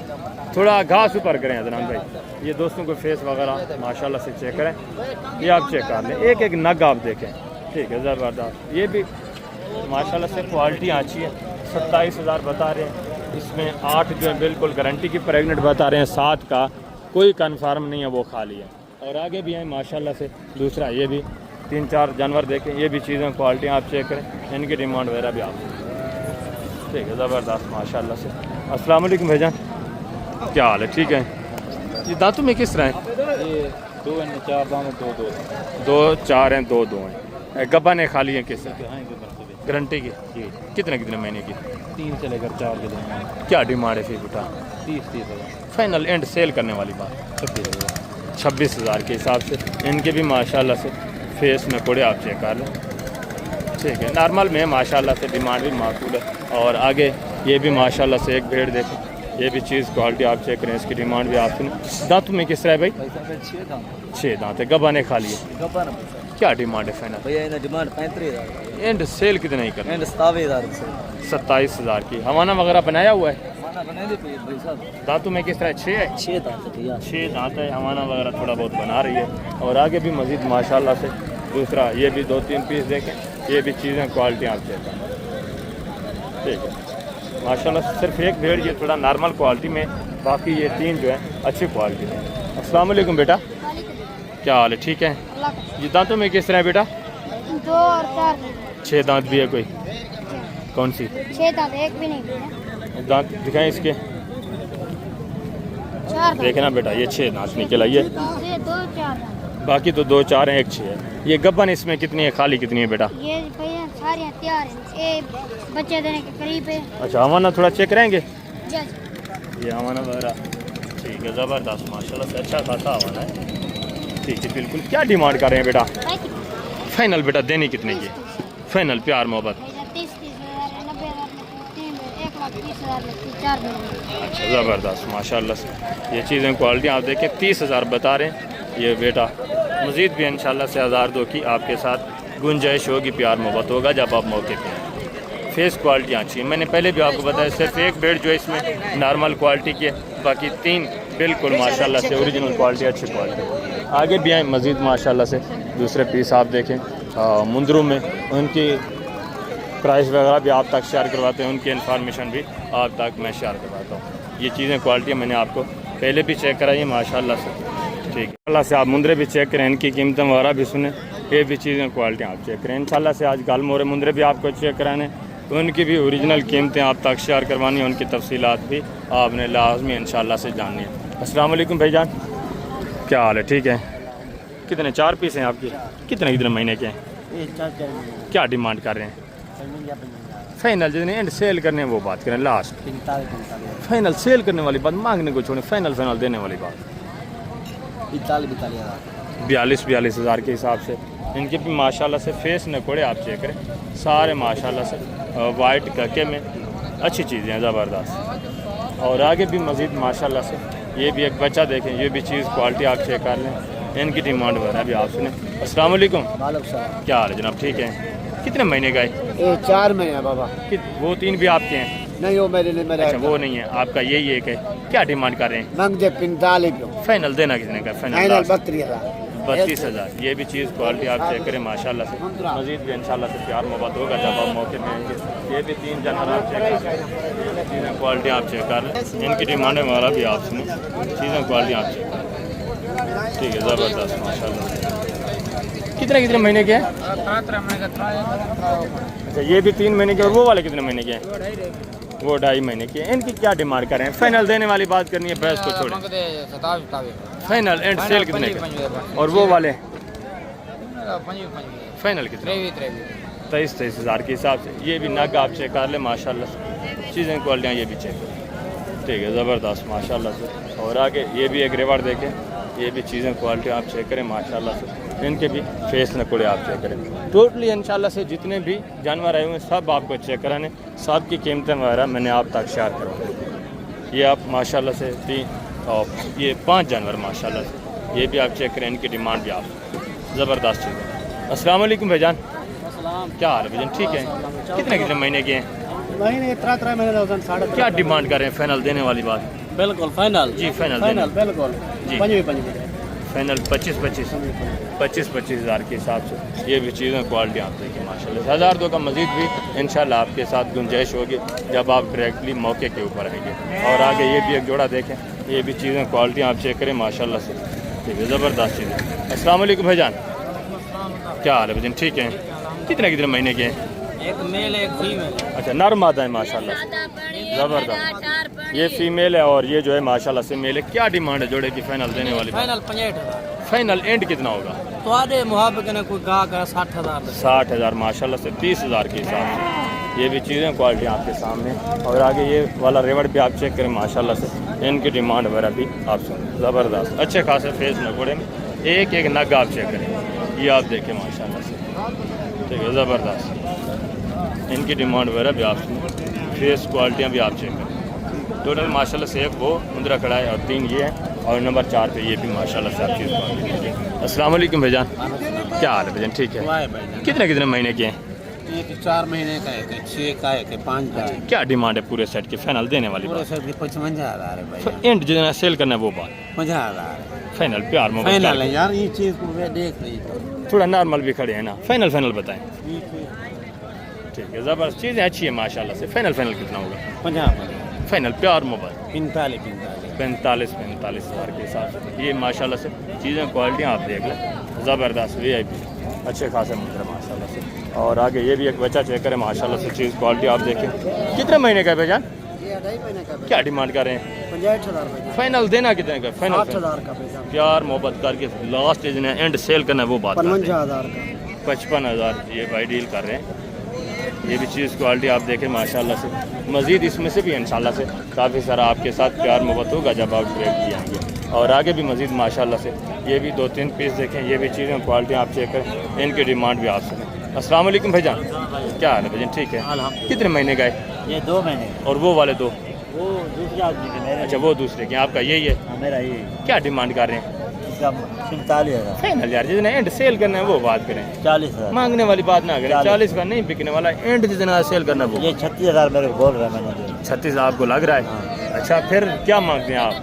थोड़ा घास ऊपर करें अदनान भाई, ये दोस्तों को फेस वगैरह माशाल्लाह से चेक करें, ये आप चेक कर लें। एक एक नग आप देखें। ठीक है, ज़बरदस्त। ये भी माशाल्लाह से क्वालिटी अच्छी है। 27,000 बता रहे हैं। इसमें 8 जो है बिल्कुल गारंटी की प्रेगनेंट बता रहे हैं, 7 का कोई कन्फर्म नहीं है वो खाली है। और आगे भी हैं माशाल्लाह से। दूसरा ये भी 3-4 जानवर देखें, ये भी चीज़ें क्वालिटी आप चेक करें, इनकी डिमांड वगैरह भी आप। ठीक है, ज़बरदस्त माशाल्लाह से। अस्सलाम वालेकुम भाईजान, क्या हाल है? ठीक है। ये दांतों में किस तरह है?
ये 2 हैं 4 दांत 2
2 4 हैं 2 2 हैं। गब्बा ने खाली हैं किस तरह? गारंटी की? कितने कितने महीने की?
3 से लेकर 4 के लिए।
क्या डिमांड है फिर बेटा?
30,000
फाइनल एंड सेल करने वाली बात 26,000 के हिसाब से। इनके भी माशाल्लाह से फेस में कोड़े आप चेक कर लें। ठीक है, नॉर्मल में माशाल्लाह से डिमांड भी माकूल है। और आगे ये भी माशाल्लाह से एक भेड़ देखें, ये भी चीज़ क्वालिटी आप चेक करें, इसकी डिमांड भी आप सुनें। दांतों में किस तरह है भाई? 6 दांत है। गब्बा ने खा लिए? क्या डिमांड है फाइनल?
भैया डिमांड 35,000
एंड सेल कितने ही कर?
27,000
27,000 की। हवाना वगैरह बनाया हुआ है?
बना दे भाई साहब।
दांतों में किस तरह? 6 है।
6 दांत भैया।
6 दांत है। हवाना वगैरह थोड़ा बहुत बना रही है। और आगे भी मज़ीद माशाल्लाह से। दूसरा ये भी 2-3 पीस देखें, ये भी चीज़ें क्वालिटी आप चेक करें। ठीक है, माशाल्लाह से। सिर्फ एक भेड़ ये थोड़ा नॉर्मल क्वालिटी में, बाकी ये 3 जो है अच्छी क्वालिटी में। अस्सलाम वालेकुम बेटा, क्या हाल है? ठीक है। ये दांतों में किस तरह है बेटा?
2 और 4
6 दांत भी है कोई? कौन सी?
6 दांत एक भी नहीं है।
दांत दिखाएं इसके।
4
देखना बेटा, ये 6 दांत निकल आई है,
2 4 दांत।
बाकी तो 2 4 हैं, एक 6 है। ये गब्बन इसमें कितनी है, खाली कितनी है बेटा?
ये भैया सारी तैयार हैं, ये बच्चे देने के करीब है।
अच्छा, हवाना थोड़ा चेक करेंगे।
जज
ये हवाना वगैरह ठीक है, ज़बरदस्त माशाल्लाह से अच्छा खासा हवाना है। ठीक है बिल्कुल। क्या डिमांड कर रहे हैं बेटा? फाइनल बेटा देनी कितने की? फाइनल प्यार मोहब्बत।
30,000 90,000 1,30,000 4
अच्छा ज़बरदस्त माशाल्लाह से। ये चीज़ें क्वालिटी आप देखें, 30,000 बता रहे हैं ये बेटा। मज़ीद भी इंशाल्लाह से 1,000-2 की आपके साथ गुंजाइश होगी, प्यार मोहब्बत होगा जब आप मौके पे आएँ। फेस क्वालिटी अच्छी है, मैंने पहले भी आपको बताया। सिर्फ एक बेड जो है इसमें नॉर्मल क्वालिटी की है, बाकी 3 बिल्कुल माशाल्लाह से ओरिजिनल क्वालिटी, अच्छी क्वालिटी। आगे भी आए मज़ीद माशाल्लाह से दूसरे पीस आप देखें मुंदरू में, उनकी प्राइस वगैरह भी आप तक शेयर करवाते हैं, उनकी इन्फॉर्मेशन भी आप तक मैं शेयर करवाता हूँ। ये चीज़ें क्वालिटी मैंने आपको पहले भी चेक कराई है माशाल्लाह से। ठीक है, अल्लाह से आप मुंदरे भी चेक करें, इनकी कीमतें वगैरह भी सुने, ये भी चीज़ें क्वालिटी आप चेक करें इंशाल्लाह से। आज गाल मोरे मुंदरे भी आपको चेक कराने, उनकी भी ओरिजिनल कीमतें आप तक शेयर करवानी है, उनकी तफसीलात भी आपने लाजमी इंशाल्लाह से जाननी है। अस्सलाम वालेकुम भाईजान, क्या हाल है? ठीक है। कितने 4 पीस हैं आपकी? कितने महीने के हैं? क्या डिमांड कर रहे हैं? फाइनल जितने एंड सेल करने हैं वो बात करें, लास्ट
45
फाइनल सेल करने वाली बात, मांगने को छोड़ें, फाइनल देने वाली बात। 42,000 के हिसाब से इनके भी माशाल्लाह से फेस नकोड़े आप चेक करें, सारे माशाल्लाह से वाइट कके में अच्छी चीज़ें हैं, ज़बरदस्त। और आगे भी मज़ीद माशाल्लाह से ये भी एक बच्चा देखें, ये भी चीज़ क्वालिटी आप चेक कर लें, इनकी डिमांड वगैरह भी आप सुने। अस्सलाम वालेकुम, क्या हाल है जनाब? ठीक है। कितने महीने का है?
4 महीने बाबा।
वो 3 भी आपके हैं?
नहीं वो मेरे लिए मेरा
अच्छा वो नहीं है आपका, यही एक है। क्या डिमांड कर रहे हैं?
मांग दे 45।
फाइनल देना कितने का? फाइनल
32,000।
ये भी चीज़ क्वालिटी आप चेक करें माशाल्लाह से। मज़ीद भी इंशाल्लाह से प्यार मोहब्बत होगा जब आप मौके में आएंगे। ये भी 3 जानवर आप चेक करें, चीज़ें क्वालिटी आप चेक कर लें, इनकी डिमांड वाला भी आप सुने, चीज़ें क्वालिटी आप चेक करें। ठीक है, ज़बरदस्त माशाल्लाह। कितने महीने के हैं?
17 महीने का।
अच्छा ये भी 3 महीने के, और वो वाले कितने महीने के हैं? वो 2.5 महीने के हैं। इनकी क्या डिमांड कर रहे हैं? फाइनल देने वाली बात करनी है, बहस को छोड़ें। फाइनल एंड सेल कितने का? और वो वाले फाइनल कितने? 23,000 के हिसाब से। ये भी नग आप चेक कर ले माशाल्लाह से, चीज़ें क्वालिटियाँ ये भी चेक करें। ठीक है, ज़बरदस्त माशाल्लाह से। और आगे ये भी एक रिवर देखें, ये भी चीज़ें क्वालिटी आप चेक करें माशाल्लाह से, इनके भी फेस नकुड़े आप चेक करें। टोटली इंशाल्लाह से जितने भी जानवर आए हुए हैं सब आपको चेक कराने, सब की कीमतें वगैरह मैंने आप तक शेयर करवाऊँ। ये आप माशाल्लाह से 3 और ये 5 जानवर माशाल्लाह से, ये भी आप चेक करें, इनकी डिमांड भी आप ज़बरदस्त चीज़ है। अस्सलाम वालेकुम भाईजान, क्या हाल है भाईजान? ठीक है। कितने महीने के हैं?
महीने 3 महीने।
क्या डिमांड कर रहे हैं? फाइनल देने वाली बात?
बिल्कुल फाइनल
जी, फाइनल
बिल्कुल
जी।
25
फाइनल 25,000 के हिसाब से। ये भी चीज़ें क्वालिटी आप देखिए माशाल्लाह। 1,000-2 का मज़ीद भी इंशाल्लाह आपके साथ गुंजाइश होगी जब आप डायरेक्टली मौके के ऊपर आएंगे। और आगे ये भी एक जोड़ा देखें, ये भी चीज़ें क्वालिटी आप चेक करें माशाल्लाह से। ठीक है, ज़बरदस्त चीज़ें। अस्सलाम वालेकुम भाईजान, क्या हाल है भाईजान? ठीक है। कितने महीने के हैं?
एक मेल एक फीमेल।
अच्छा नर मादा है माशाल्लाह, ज़बरदस्त। ये फीमेल है और ये जो है माशाल्लाह से मेल है। क्या डिमांड है जोड़े की फाइनल देने वाली?
फाइनल 65,000।
फाइनल एंड कितना होगा?
तो आधे मुहाबत ने कोई गा कर 60,000।
60,000 माशाल्लाह से, 30,000 के हिसाब से। ये भी चीज़ें क्वालिटी आपके सामने। और आगे ये वाला रेवड़ भी आप चेक करें माशाल्लाह से, इनकी डिमांड वगैरह भी आप सुन, ज़बरदस्त अच्छे खासे फेस नगोड़े में, एक नग आप चेक करें, ये आप देखें माशाल्लाह से। ठीक है, ज़बरदस्त इनकी डिमांड वगैरह भी आप सुन, फेस क्वालिटियाँ भी आप चेक करें। टोटल माशाल्लाह से एक वो मुंद्रा खड़ा है और 3 ये है, और नंबर 4 पे ये भी माशाल्लाह से आपकी क्वालिटी। अस्सलाम वालेकुम भाईजान, क्या हाल है भाईजान? ठीक है। कितने महीने के हैं?
4 महीने का है, 6 का है, 5 का है।
क्या डिमांड है पूरे सेट की फाइनल देने वाली?
पूरे सेट की 55,000 है भाई।
एंड जितना सेल करना है वो बात
50,000
फाइनल प्यार में
फाइनल है यार। ये चीज़ को मैं देख रही
थोड़ा नॉर्मल भी खड़े हैं ना, फाइनल बताएं। ठीक है, ज़बरदस्त चीज़ें अच्छी है माशाल्लाह से। फाइनल कितना होगा?
50
फाइनल प्यार मोबाइल
45,000
45,000 के हिसाब से। ये माशाल्लाह से चीज़ें क्वालिटी आप देख लें, ज़बरदस्त VIP। अच्छे खासे मुंद्रा माशाल्लाह से। और आगे ये भी एक बच्चा चेक करें माशाल्लाह से, चीज़ क्वालिटी आप देखें। कितने महीने का है भाईजान?
ये 2.5 महीने का
क्या डिमांड कर रहे हैं?
65,000 रुपये।
फाइनल देना कितने का? फाइनल
8,000 का पैसा।
प्यार मोहब्बत करके लास्ट इज एंड सेल करना है वो बात करते हैं।
55,000 का।
55,000 ये भाई डील कर रहे हैं। ये भी चीज़ क्वालिटी आप देखें माशाल्लाह से। मज़ीद इसमें से भी इंशाल्लाह से काफ़ी सारा आपके साथ प्यार मोहब्बत होगा जब आप ट्रेड किए आएंगे। और आगे भी मज़ीद माशाल्लाह से ये भी 2-3 पीस देखें। ये भी चीज़ें क्वालिटी आप चेक करें, इनकी डिमांड भी आप सुनें। अस्सलाम वालेकुम भाईजान, क्या हाल है भाईजान? ठीक है। कितने महीने का है?
ये 2 महीने।
और वो वाले 2?
वो दूसरे आदमी के मेरे।
अच्छा वो दूसरे के, आपका यही है?
मेरा ये।
क्या डिमांड कर रहे हैं?
इसका 45,000।
फाइनल यार, जितना एंड सेल करना है वो बात करें,
40,000।
मांगने वाली बात ना करें। 40 का नहीं बिकने वाला, एंड जितना सेल करना वो।
ये 36,000 मेरे को बोल रहा है मैंने।
36 आपको लग रहा है? अच्छा फिर क्या मांगते हैं आप?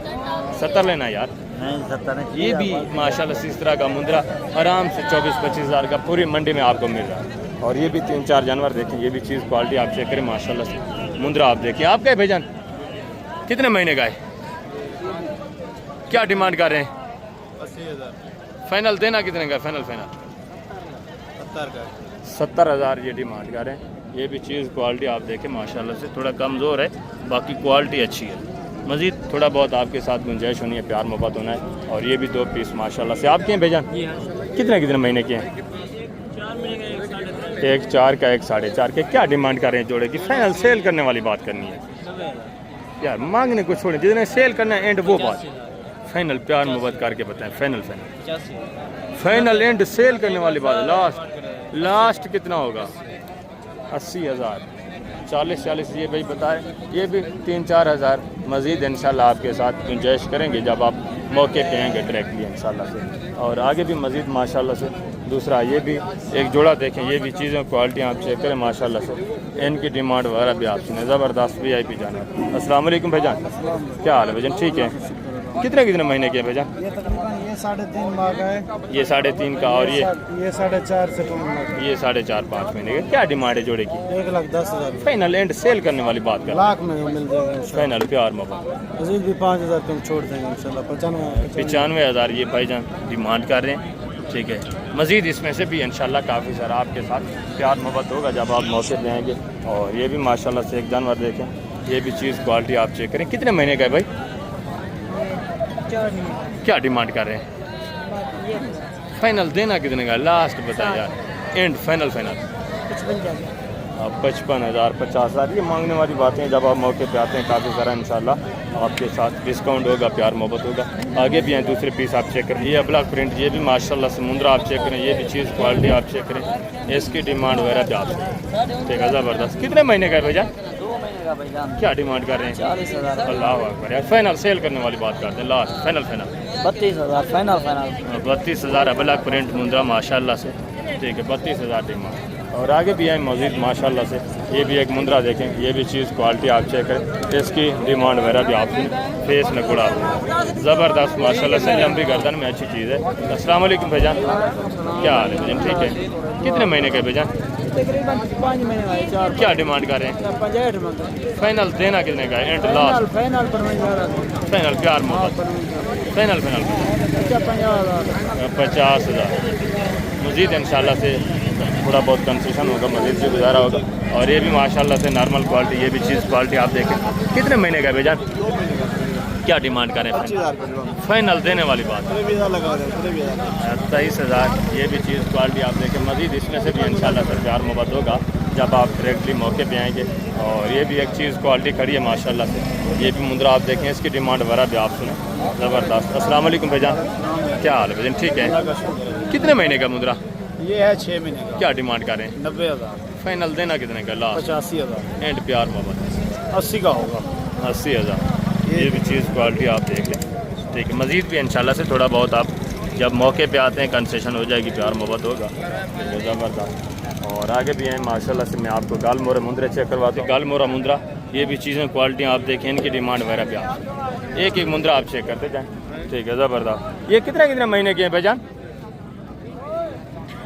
70 लेना यार।
नहीं 70 नहीं।
ये भी माशाल्लाह से इस तरह का मुंद्रा आराम से 24-25 हज़ार का पूरी मंडी में आपको मिल रहा है। और ये भी 3-4 जानवर देखें। ये भी चीज़ क्वालिटी आप चेक करें माशाल्लाह से। मुंद्रा आप देखिए। आपका है भाईजान? कितने महीने का है? क्या डिमांड कर रहे हैं?
80,000।
फाइनल देना कितने का? फाइनल 70,000 ये डिमांड कर रहे हैं। ये भी चीज़ क्वालिटी आप देखें माशाल्लाह से, थोड़ा कमज़ोर है, बाकी क्वालिटी अच्छी है। मज़ीद थोड़ा बहुत आपके साथ गुंजाइश होनी है, प्यार मोहब्बत होना है। और ये भी 2 पीस माशाल्लाह से आपके हैं भाईजान? कितने महीने के हैं? 1 4 का 1 4.5 के। क्या डिमांड कर रहे हैं जोड़े की? फाइनल सेल करने वाली बात करनी है यार, मांगने को छोड़ें, जितने सेल करना है एंड वो बात। फाइनल प्यार मोहब्बत करके बताएं। फाइनल एंड सेल करने वाली बात। लास्ट कितना होगा? 80,000। 40 ये भाई बताए। ये भी 3-4 हज़ार मज़ीद इंशाल्लाह आपके साथ गुंजाइश करेंगे जब आप मौके पे आएंगे डायरेक्टली इंशाल्लाह से। और आगे भी मज़ीद माशाल्लाह से दूसरा ये भी एक जोड़ा देखें। ये भी चीज़ें क्वालिटी आप चेक करें माशाल्लाह से। इनकी डिमांड वगैरह भी आप सुने, ज़बरदस्त VIP जानवर। अस्सलाम वालेकुम भाईजान, क्या हाल है भाईजान? ठीक है। कितने महीने के हैं भाईजान?
ये तकरीबन ये 3.5 माह का है।
ये 3.5 का। और ये
4.5 से 5 लाख।
ये 4.5-5 महीने का। क्या डिमांड है जोड़े की?
1,10,000।
फाइनल एंड सेल करने वाली बात कर।
लाख में मिल जाएगा।
फाइनल प्यार मोहब्बत।
मजीद भी 5,000 कम छोड़ देंगे इंशाल्लाह।
95,000 ये भाईजान डिमांड कर रहे हैं। ठीक है। मज़ीद इसमें से भी इंशाल्लाह काफ़ी सारा आपके साथ प्यार मोहब्बत होगा जब आप मौके पे आएंगे। और ये भी माशाल्लाह से एक जानवर देखें। ये भी चीज़ क्वालिटी आप चेक करें। कितने महीने का है भाई? क्या डिमांड कर रहे हैं? फाइनल देना कितने का? लास्ट बताएं यार, एंड फाइनल 55,000 50,000 ये मांगने वाली बातें। जब आप मौके पे आते हैं काफ़ी सारा इंशाल्लाह आपके साथ डिस्काउंट होगा, प्यार मोहब्बत होगा। आगे भी हैं दूसरे पीस आप चेक करें। ये अबला प्रिंट, ये भी माशाल्लाह से मुंद्रा आप चेक करें। ये भी चीज़ क्वालिटी आप चेक करें। इसकी डिमांड वगैरह भी आप ठीक है, ज़बरदस्त। कितने महीने का है भैया?
2 महीने का भाईजान।
क्या डिमांड कर रहे हैं?
40,000।
अल्लाह अकबर यार, फाइनल सेल करने वाली बात करते हैं। Last final
32,000 final.
32,000 अबला प्रिंट मुंद्रा माशाल्लाह से। ठीक है, 32,000 डिमांड। और आगे भी है मौजूद माशाल्लाह से। ये भी एक मुंद्रा देखें। ये भी चीज़ क्वालिटी आप चेक करें। इसकी डिमांड वगैरह भी आप फेस में गुड़ा ज़बरदस्त माशाल्लाह से। लंबी गर्दन में अच्छी चीज़ है। अस्सलाम वालेकुम भाईजान, क्या हाल है भाईजान? ठीक है। कितने महीने के भाईजान?
तकरीबन 5 महीने का है। 4
क्या डिमांड कर रहे हैं?
65 मंगा।
फाइनल देना कितने का? एंड लास्ट
फाइनल पर मैं
फाइनल प्यार मोहब्बत। फाइनल 50,000। मज़ीद इंशाल्लाह से थोड़ा बहुत कंसेशन होगा, मज़ीद से गुजारा होगा। और ये भी माशाल्लाह से नॉर्मल क्वालिटी। ये भी चीज़ क्वालिटी आप देखें। कितने महीने का भाईजान? क्या डिमांड करें? फाइनल देने वाली बात। 23,000 ये भी चीज़ क्वालिटी आप देखें। मज़ीद इसमें से भी इंशाल्लाह से प्यार मोहब्बत होगा जब आप डायरेक्टली मौके पे आएंगे। और ये भी एक चीज़ क्वालिटी खड़ी है माशाल्लाह से। ये भी मुंद्रा आप देखें। इसकी डिमांड वगैरह भी आप सुने, ज़बरदस्त। अस्सलाम वालेकुम भाईजान, क्या हाल है भाईजान? ठीक है। कितने महीने का मुंद्रा?
ये है 6 महीने का।
क्या डिमांड कर रहे हैं?
90,000।
फाइनल देना कितने का? लास्ट
85,000।
एंड प्यार मोहब्बत
80 का होगा।
80,000। ये भी चीज़ क्वालिटी आप देख लें। ठीक है। मज़ीद भी इंशाल्लाह से थोड़ा बहुत आप जब मौके पे आते हैं कंसेशन हो जाएगी, प्यार मोहब्बत होगा। ज़बरदस्त। और आगे भी हैं माशाल्लाह से। मैं आपको गालमोरा मुंद्रा चेक करवाती हूँ। गालमोरा मुंद्रा ये भी चीज़ें क्वालिटी आप देखें। इनकी डिमांड वगैरह भी आप एक मुंद्रा आप चेक करते जाएँ। ठीक है, ज़बरदस्त। ये कितने महीने के हैं भाईजान?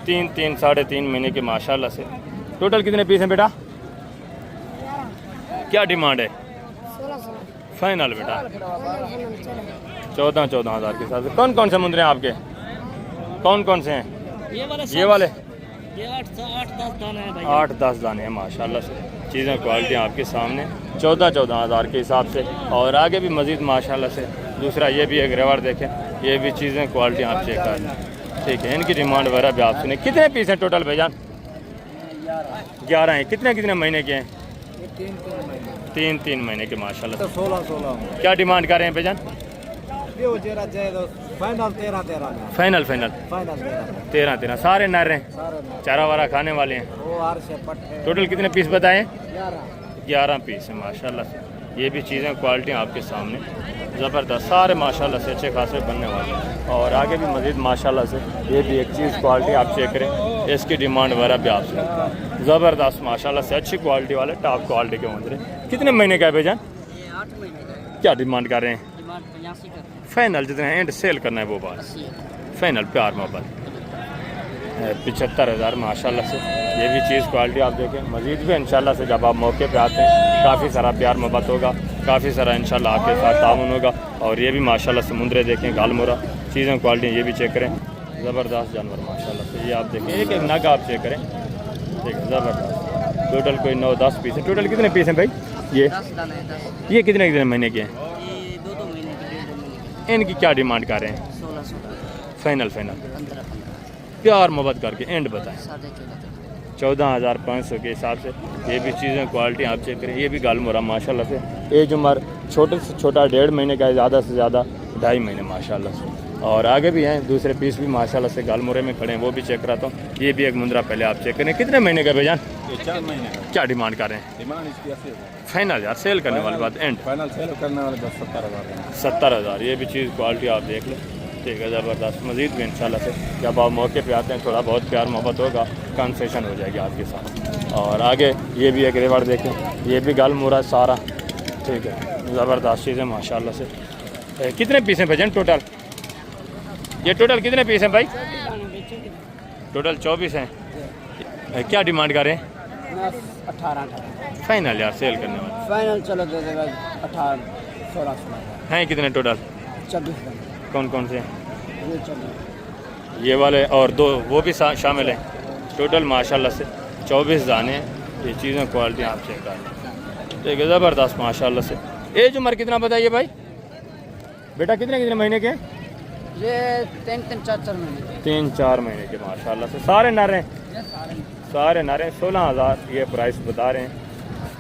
3 साढ़े 3 महीने के माशाल्लाह से। टोटल कितने पीस हैं बेटा? क्या डिमांड है? फाइनल बेटा 14,000 के साथ। कौन कौन से मुंद्रे हैं आपके? कौन कौन से हैं? ये वाले
ये 8-10 दाने हैं भाई।
8-10 दाने हैं माशाल्लाह से। चीज़ें क्वालिटी आपके सामने 14-14 हज़ार के हिसाब से। और आगे भी मज़ीद माशाल्लाह से दूसरा ये भी एक रेवर देखें, ये भी चीज़ें क्वालिटी आप चेक कर लें। ठीक है, इनकी डिमांड वगैरह भी आप सुने। कितने पीस हैं टोटल भाईजान? 11 हैं। कितने कितने महीने के हैं? 3-3 महीने के माशाल्लाह से।
16
क्या डिमांड कर रहे हैं भाईजान?
फाइनल 13
फाइनल
फाइनल
13 सारे नर हैं,
सारे
चारा वारा खाने वाले हैं।
वो आर से पट्टे
टोटल कितने पीस बताएं?
11
पीस है माशाल्लाह से। ये भी चीज़ें क्वालिटी आपके सामने ज़बरदस्त, सारे माशाल्लाह से अच्छे खासे बनने वाले हैं। और आगे भी मज़ीद माशाल्लाह से ये भी एक चीज़ क्वालिटी आप चेक करें, इसकी डिमांड वगैरह भी आप सुनें। ज़बरदस्त माशाल्लाह से अच्छी क्वालिटी वाले टॉप क्वालिटी के मंदिर। कितने महीने का है भाईजान?
ये 8 महीने का है।
क्या डिमांड कर रहे हैं?
डिमांड 85 का है।
फाइनल जितने एंड सेल करना है वो बात,
80
फाइनल प्यार मोहब्बत 75,000 माशाल्लाह से। ये भी चीज़ क्वालिटी आप देखें। मज़ीद भी इंशाल्लाह से जब आप मौके पे आते हैं काफ़ी सारा प्यार मोहब्बत होगा, काफ़ी सारा इंशाल्लाह आपके साथ ताउन होगा। और ये भी माशाल्लाह से मुंदरे देखें, गालमोरा चीज़ें क्वालिटी ये भी चेक करें। ज़बरदस्त जानवर माशाल्लाह से। ये आप देखें, एक एक नग आप चेक करें, ठीक है ज़बरदस्त। टोटल कोई 9-10 पीस है। टोटल कितने पीस हैं भाई? ये
10 दाने हैं 10।
ये कितने कितने महीने के हैं?
ये 2-2 महीने के 1.5 महीने के।
इनकी क्या डिमांड कर रहे हैं?
16
फाइनल
15
प्यार मोहब्बत करके एंड बताएं।
14.5
14,500 के हिसाब से। ये भी चीज़ें क्वालिटी आप चेक करें। ये भी गालमोरा माशाल्लाह से। एज उम्र छोटे से छोटा 1.5 महीने का है, ज़्यादा से ज़्यादा 2.5 महीने माशाल्लाह से। और आगे भी हैं दूसरे पीस भी माशाल्लाह से गालमोरे में खड़े हैं, वो भी चेक कराता हूँ। ये भी एक मुंद्रा पहले आप चेक करें। कितने महीने का भाईजान?
4 महीने का
क्या डिमांड कर रहे हैं?
डिमांड इसकी 80,000।
फाइनल यार सेल करने वाली बात एंड
फाइनल सेल करने वाले 70,000।
70,000। ये भी चीज़ क्वालिटी आप देख लें, ठीक है ज़बरदस्त। मज़ीद भी इंशाल्लाह से जब आप मौके पे आते हैं थोड़ा बहुत प्यार मोहब्बत होगा, कंसेशन हो जाएगी आपके साथ। और आगे ये भी एक रेवाड़ देखें, ये भी गालमोरा सारा, ठीक है ज़बरदस्त चीज़ें माशाल्लाह से। कितने पीस हैं भाईजान टोटल? ये टोटल कितने पीस हैं भाई? टोटल 24 हैं। क्या डिमांड कर रहे हैं?
18
फाइनल यार सेल करने वाले
फाइनल चलो दे देगा 18 16
हैं। कितने टोटल?
24
कौन कौन से हैं?
ये 24
ये वाले और 2 वो भी शामिल हैं। टोटल माशाल्लाह से 24 दाने हैं। ये चीज़ें क्वालिटी आप चेक कर लें, ठीक है ज़बरदस्त माशाल्लाह से। एज उम्र कितना बताइए भाई? बेटा कितने कितने महीने के?
ये 3-4 महीने
3-4 महीने के माशाल्लाह से। सारे नर हैं, सारे नर हैं। 16,000 ये प्राइस बता रहे हैं।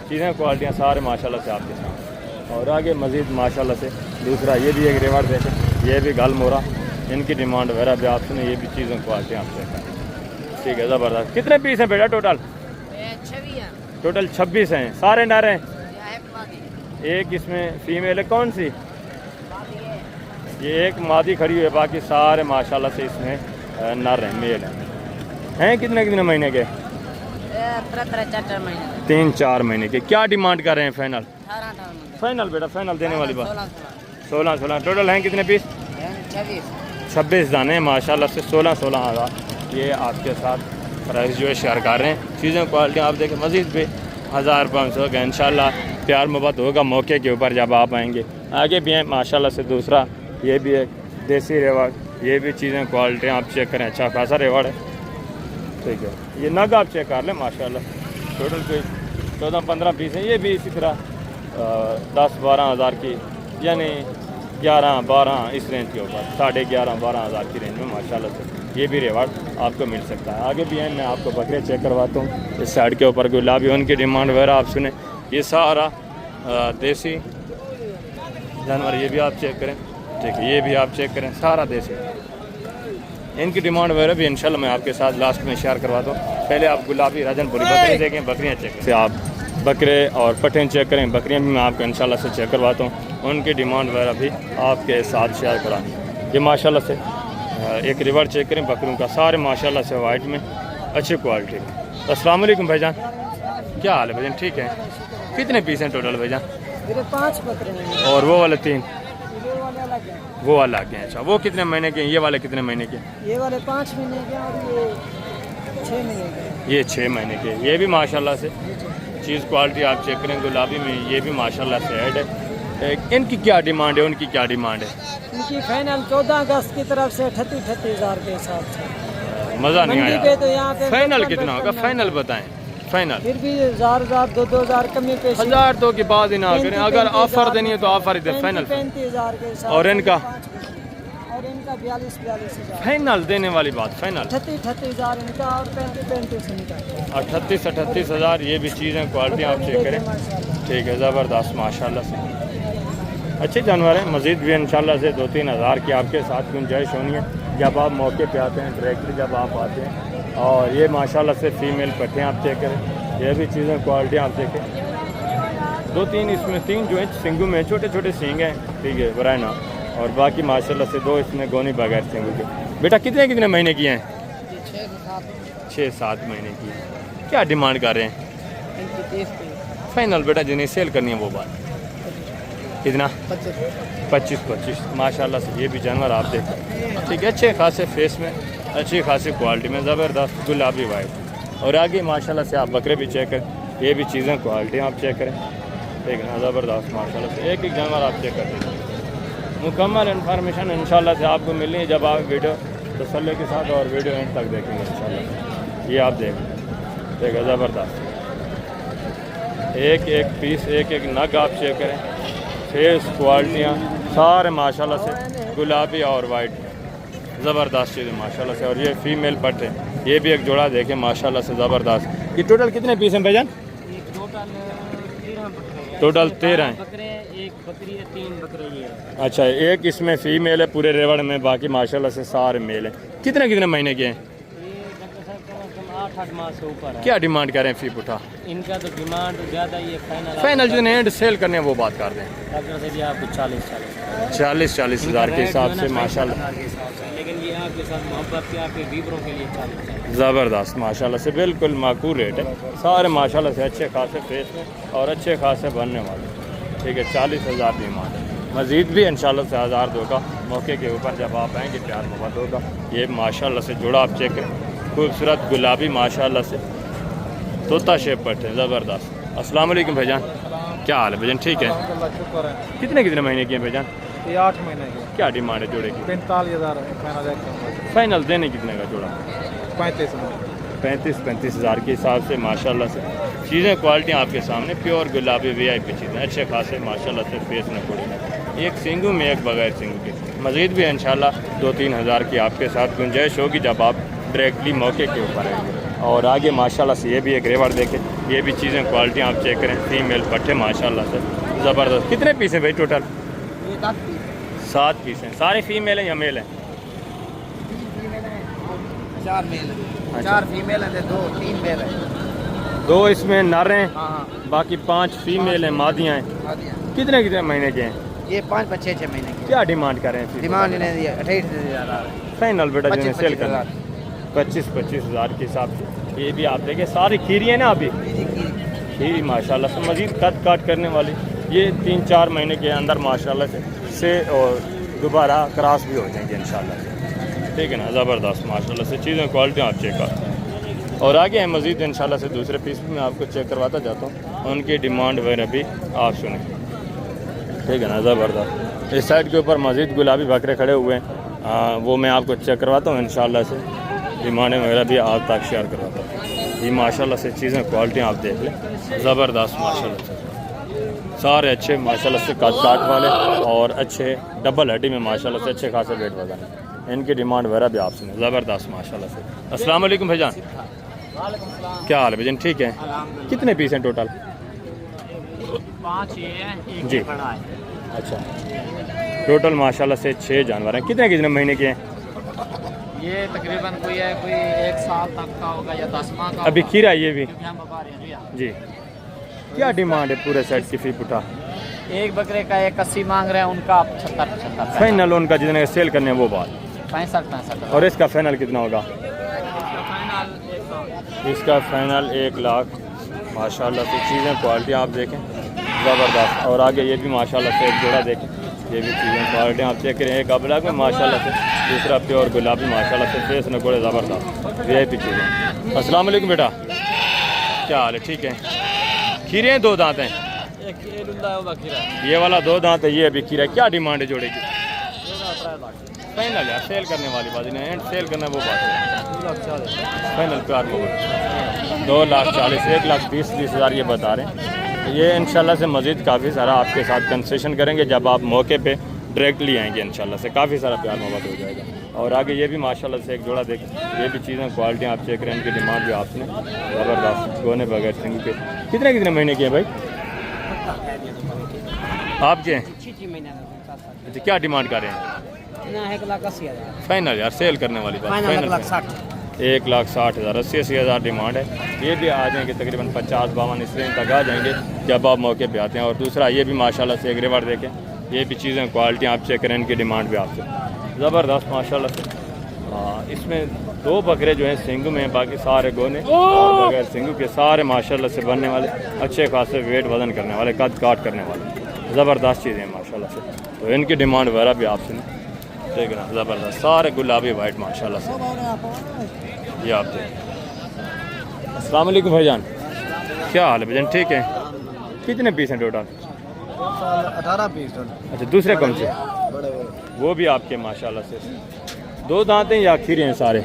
चीज़ें क्वालिटियाँ सारे माशाल्लाह से आपके साथ। और आगे मज़ीद माशाल्लाह से दूसरा ये भी एक रेवाड़ देखें, ये भी गालमोरा, इनकी डिमांड वगैरह भी आप सुने। ये भी चीज़ें क्वालिटी आप चेक करें, ठीक है ज़बरदस्त। कितने पीस हैं बेटा टोटल? टोटल 26 हैं। सारे नर हैं, एक इसमें फीमेल है। कौन सी? ये एक मादी खड़ी हुई है, बाकी सारे माशाल्लाह से इसमें नर हैं, मेल हैं। कितने कितने महीने के?
3-4 महीने
3-4 महीने के। क्या डिमांड कर रहे हैं फाइनल?
18
फाइनल बेटा फाइनल देने वाली बात। 16 टोटल हैं। कितने पीस? 26 दाने माशाल्लाह से। 16,000 ये आपके साथ प्राइस जो है शेयर कर रहे हैं। चीज़ें क्वालिटी आप देखें। मज़ीद भी 1,500 का इंशाल्लाह प्यार मोहब्बत होगा मौके के ऊपर जब आप आएंगे। आगे भी हैं माशाल्लाह से। दूसरा ये भी है देसी रेवाड़, ये भी चीज़ें क्वालिटी आप चेक करें, अच्छा खासा रेवाड़ है, ठीक है। ये नग आप चेक कर लें माशाल्लाह। टोटल कोई 14-15 पीस हैं। ये भी इसी तरह 10-12 हज़ार की, यानी 11-12 इस रेंज के ऊपर, 11.5-12 हज़ार की रेंज में माशाल्लाह से ये भी रेवाड़ आपको मिल सकता है। आगे भी हैं, मैं आपको बकरे चेक करवाता हूँ। इस साइड के ऊपर गुलाबी, उनकी डिमांड वगैरह आप सुने। ये सारा देसी जानवर, ये भी आप चेक करें, ठीक है। ये भी आप चेक करें, सारा देसी। इनकी डिमांड वगैरह भी इंशाल्लाह मैं आपके साथ लास्ट में शेयर करवाता हूँ। पहले आप गुलाबी राजनपुरी बकरी देखें, बकरियाँ चेक करें। आप बकरे और पठें चेक करें, बकरियाँ भी मैं आपको इंशाल्लाह से चेक करवाता हूँ। उनकी डिमांड वगैरह भी आपके साथ शेयर कराएँ। ये माशाल्लाह से एक रिवर चेक करें बकरों का, सारे माशाल्लाह से वाइट में अच्छी क्वालिटी। अस्सलाम वालेकुम भाईजान, क्या हाल है भाईजान? ठीक है। कितने पीस हैं टोटल भाईजान?
मेरे 5 बकरे हैं
और वो वाले 3?
ये वाले अलग हैं।
वो अलग हैं। अच्छा, वो कितने महीने के हैं? ये वाले कितने महीने के?
ये वाले 5 महीने के और ये 6 महीने के।
ये 6 महीने के। ये भी माशाल्लाह से चीज़ क्वालिटी आप चेक करें। गुलाबी में ये भी माशाल्लाह से ऐड है। इनकी क्या डिमांड है? उनकी क्या डिमांड है?
इनकी फाइनल 14 अगस्त की तरफ से 38,000 के हिसाब से।
मज़ा नहीं
मंडी पे
आया।
तो यहाँ पे
फाइनल कितना होगा, फाइनल बताएं फाइनल।
फिर भी 1000 2-2000 कमी पे
1000 तो की बात ही ना करें, अगर ऑफर देनी है तो ऑफर ही दे, फाइनल
35,000 के हिसाब
और इनका?
और इनका 42,000
फाइनल देने वाली बात, फाइनल
38,000 इनका और 35,000 इनका।
38,000 ये भी चीज़ें क्वालिटी आप चेक करें। ठीक है, ज़बरदस्त माशाल्लाह से अच्छे जानवर हैं। मज़ीद भी इंशाल्लाह से 2-3 हज़ार की आपके साथ गुंजाइश होनी है जब आप मौके पे आते हैं, डायरेक्टली जब आप आते हैं। और ये माशाल्लाह से फ़ीमेल पट्टे आप चेक करें, ये भी चीज़ें क्वालिटी आप देखें। 2-3 इसमें 3 जो है सिंगू में छोटे छोटे सींग हैं, ठीक है बराना, और बाकी माशाल्लाह से 2 इसमें गोनी बगैर सिंगू के। बेटा कितने कितने महीने की हैं? 6-7 महीने की है। क्या डिमांड कर रहे हैं? फाइनल बेटा जिन्हें सेल करनी है वो बात कितना? 25 माशाल्लाह से ये भी जानवर आप देखें। ठीक है, अच्छे खासे फेस में, अच्छी खासी क्वालिटी में, ज़बरदस्त गुलाबी वाइट। और आगे माशाल्लाह से आप बकरे भी चेक करें, ये भी चीज़ें क्वालिटी आप चेक करें। ठीक है ना, ज़बरदस्त माशाल्लाह से एक एक जानवर आप चेक करते हैं। मुकम्मल इन्फॉर्मेशन इंशाल्लाह से आपको मिलनी है जब आप वीडियो तसल्ली के साथ और वीडियो एंड तक देखेंगे इंशाल्लाह। ये आप देखें, ठीक है ज़बरदस्त एक एक पीस, एक एक नग आप चेक करें। फेस क्वालिटियाँ सारे माशाल्लाह से गुलाबी और वाइट, ज़बरदस्त चीज़ें माशाल्लाह से। और ये फीमेल पट है, ये भी एक जोड़ा देखें माशाल्लाह से ज़बरदस्त। ये टोटल कितने पीस हैं भाईजान? टोटल 13 हैं।
एक बकरी है, 3 बकरे ये है।
अच्छा, एक इसमें फीमेल है पूरे रेवड़ में, बाकी माशाल्लाह से सारे मेल हैं। कितने कितने महीने के हैं?
8 माह से ऊपर है।
क्या डिमांड कर रहे हैं फी पुठा?
इनका तो डिमांड ज़्यादा ही है,
फाइनल जितने एंड सेल करने हैं वो बात कर दें।
डॉक्टर से भी आपको
40 हज़ार के हिसाब से माशाल्लाह,
लेकिन ये आपके साथ मोहब्बत के आपके वीवरों के लिए 40।
ज़बरदस्त माशाल्लाह से बिल्कुल माकूल रेट है। सारे माशाल्लाह से अच्छे खासे फेस में और अच्छे खासे बनने वाले। ठीक है, 40,000 डिमांड है। मज़ीद भी इंशाल्लाह से 1000 का मौके के ऊपर जब आप आएँगे प्यार मोहब्बत होगा। ये माशाल्लाह से जोड़ा आप चेक करें, खूबसूरत गुलाबी माशाल्लाह से तोता शेप पट्टे, ज़बरदस्त। अस्सलाम वालेकुम भाईजान, क्या हाल है भाईजान? ठीक है,
शुक्र है।
कितने कितने महीने की हैं भाईजान?
ये 8 महीने की।
क्या डिमांड है जोड़े की?
45,000
फाइनल देने कितने का जोड़ा?
35
हज़ार के हिसाब से माशाल्लाह से चीज़ें क्वालिटी आपके सामने प्योर गुलाबी VIP चीज़ें अच्छे खासे माशाल्लाह से फेस में पड़ी, एक सिंगू में एक बगैर सिंगू के। मज़ीद भी इंशाल्लाह 2-3 हज़ार की आपके साथ गुंजाइश होगी जब आप डायरेक्टली मौके के ऊपर आएंगे। और आगे माशाल्लाह से ये भी एक रेवड़ देखें, ये भी चीज़ें क्वालिटी आप चेक करें, फीमेल पट्टे माशाल्लाह से ज़बरदस्त। कितने पीस हैं भाई टोटल? 7 पीस हैं। सारे फीमेल हैं या मेल हैं?
4 मेल है,
अच्छा।
4 फीमेल है, 2-3 मेल है।
2 इसमें नर हैं,
हाँ
बाकी 5 फीमेल हैं, मादियाँ हैं। कितने कितने महीने के हैं?
ये 5-6 महीने की
क्या डिमांड कर रहे हैं?
डिमांड इन्हें दिया 28,000।
फाइनल बेटा जिन्हें सेल करना
25,000
25 हज़ार के हिसाब से। ये भी आप देखें सारी खीरी है ना, अभी खीरी माशाल्लाह से मज़ीद कट काट करने वाली। ये 3-4 महीने के अंदर माशाल्लाह से और दोबारा क्रॉस भी हो जाएंगे इंशाल्लाह से। ठीक है ना, ज़बरदस्त माशाल्लाह से चीज़ें क्वालिटी आप चेक कर। और आगे है मज़ीद इंशाल्लाह से दूसरे पीस भी मैं आपको चेक करवाता जाता हूँ, उनकी डिमांड वगैरह भी आप सुने। ठीक है ना, ज़बरदस्त। इस साइड के ऊपर मज़ीद गुलाबी बकरे खड़े हुए हैं, वो मैं आपको चेक करवाता हूँ इंशाल्लाह से, डिमांड वगैरह भी आप तक शेयर करवाता हूँ। ये माशाल्लाह से चीज़ें क्वालिटी आप देख लें, ज़बरदस्त माशाल्लाह से सारे अच्छे माशाल्लाह से काट वाले और अच्छे डबल हड्डी में माशाल्लाह से अच्छे खासे वेट वगैरह। इनकी डिमांड वगैरह भी आप सुने, ज़बरदस्त माशाल्लाह से। अस्सलाम वालेकुम भाईजान, क्या हाल है भाईजान? ठीक है, कितने पीस हैं टोटल?
5 ये है, एक
जी।
बड़ा है।
अच्छा, टोटल माशाल्लाह से 6 जानवर हैं। कितने कितने महीने के हैं?
ये तकरीबन कोई 1 साल तक का होगा या 10 माह का
अभी
होगा।
खीरा ये भी
क्योंकि हम बता रहे हैं भैया।
जी। क्या डिमांड है पूरे सेट की फी पुठा?
एक बकरे का 81 मांग रहे हैं, उनका 75
फाइनल उनका जितने सेल करने हैं वो बात।
65
और इसका फाइनल कितना होगा? इसका फाइनल 1 लाख माशाल्लाह से चीज़ें क्वालिटी आप देखें ज़बरदस्त। और आगे ये भी माशाल्लाह से एक जोड़ा देखें, ये भी चीज़ें क्वालिटी आप चेक करें। एक अबलग में माशाल्लाह से, दूसरा प्योर गुलाबी माशाल्लाह से फेस न कोड़े ज़बरदस्त VIP चीज़ें। अस्सलाम वालेकुम बेटा, क्या हाल है? ठीक है, खीरे हैं 2 दांत हैं,
एक लुंदा होगा खीरा।
ये वाला 2 दांत है, ये अभी खीरा। क्या डिमांड है जोड़े की? फाइनल यार, सेल करने वाली बात नहीं है, सेल करना वो बात है। फाइनल प्यार मोहब्बत 2,40,000 1,20,000 ये बता रहे हैं। ये इंशाल्लाह से मज़ीद काफ़ी सारा आपके साथ कंसेशन करेंगे जब आप मौके पे डायरेक्टली आएंगे, इंशाल्लाह से काफ़ी सारा प्यार मोहब्बत हो जाएगा। और आगे ये भी माशाल्लाह से एक जोड़ा देखें, ये भी चीज़ें क्वालिटी आप चेक करें, इनकी डिमांड भी आपने ज़बरदस्त गोने बगैर सिंग के कितने महीने के हैं भाई आपके? अच्छा, क्या डिमांड कर रहे हैं?
1,80,000
फाइनल यार, सेल करने वाली बात, फाइनल 1,60,000 80,000 डिमांड है। ये भी आ जाएंगे तकरीबन 50-52 इस रेंज तक आ जाएंगे जब आप मौके पे आते हैं। और दूसरा ये भी माशाल्लाह से एक रिवार्ड देखें, ये भी चीज़ें क्वालिटी आप चेक करें, इनकी डिमांड भी आपसे ज़बरदस्त माशाल्लाह से। इसमें 2 बकरे जो हैं सिंगू में, बाकी सारे गोने और बगैर सिंगू के सारे माशाल्लाह से बनने वाले, अच्छे खासे वेट वज़न करने वाले, कद काट करने वाले ज़बरदस्त चीज़ें हैं माशाल्लाह से। तो इनकी डिमांड वगैरह भी आपसे ठीक है ना, ज़बरदस्त सारे गुलाबी वाइट माशाल्लाह से। ये आप देखें। अस्सलाम वालेकुम भाईजान, क्या हाल है भाईजान? ठीक है। कितने पीस हैं टोटल?
18 पीस।
अच्छा, दूसरे कौन से? वो भी आपके माशाल्लाह से 2 दांत हैं या खीरे हैं सारे?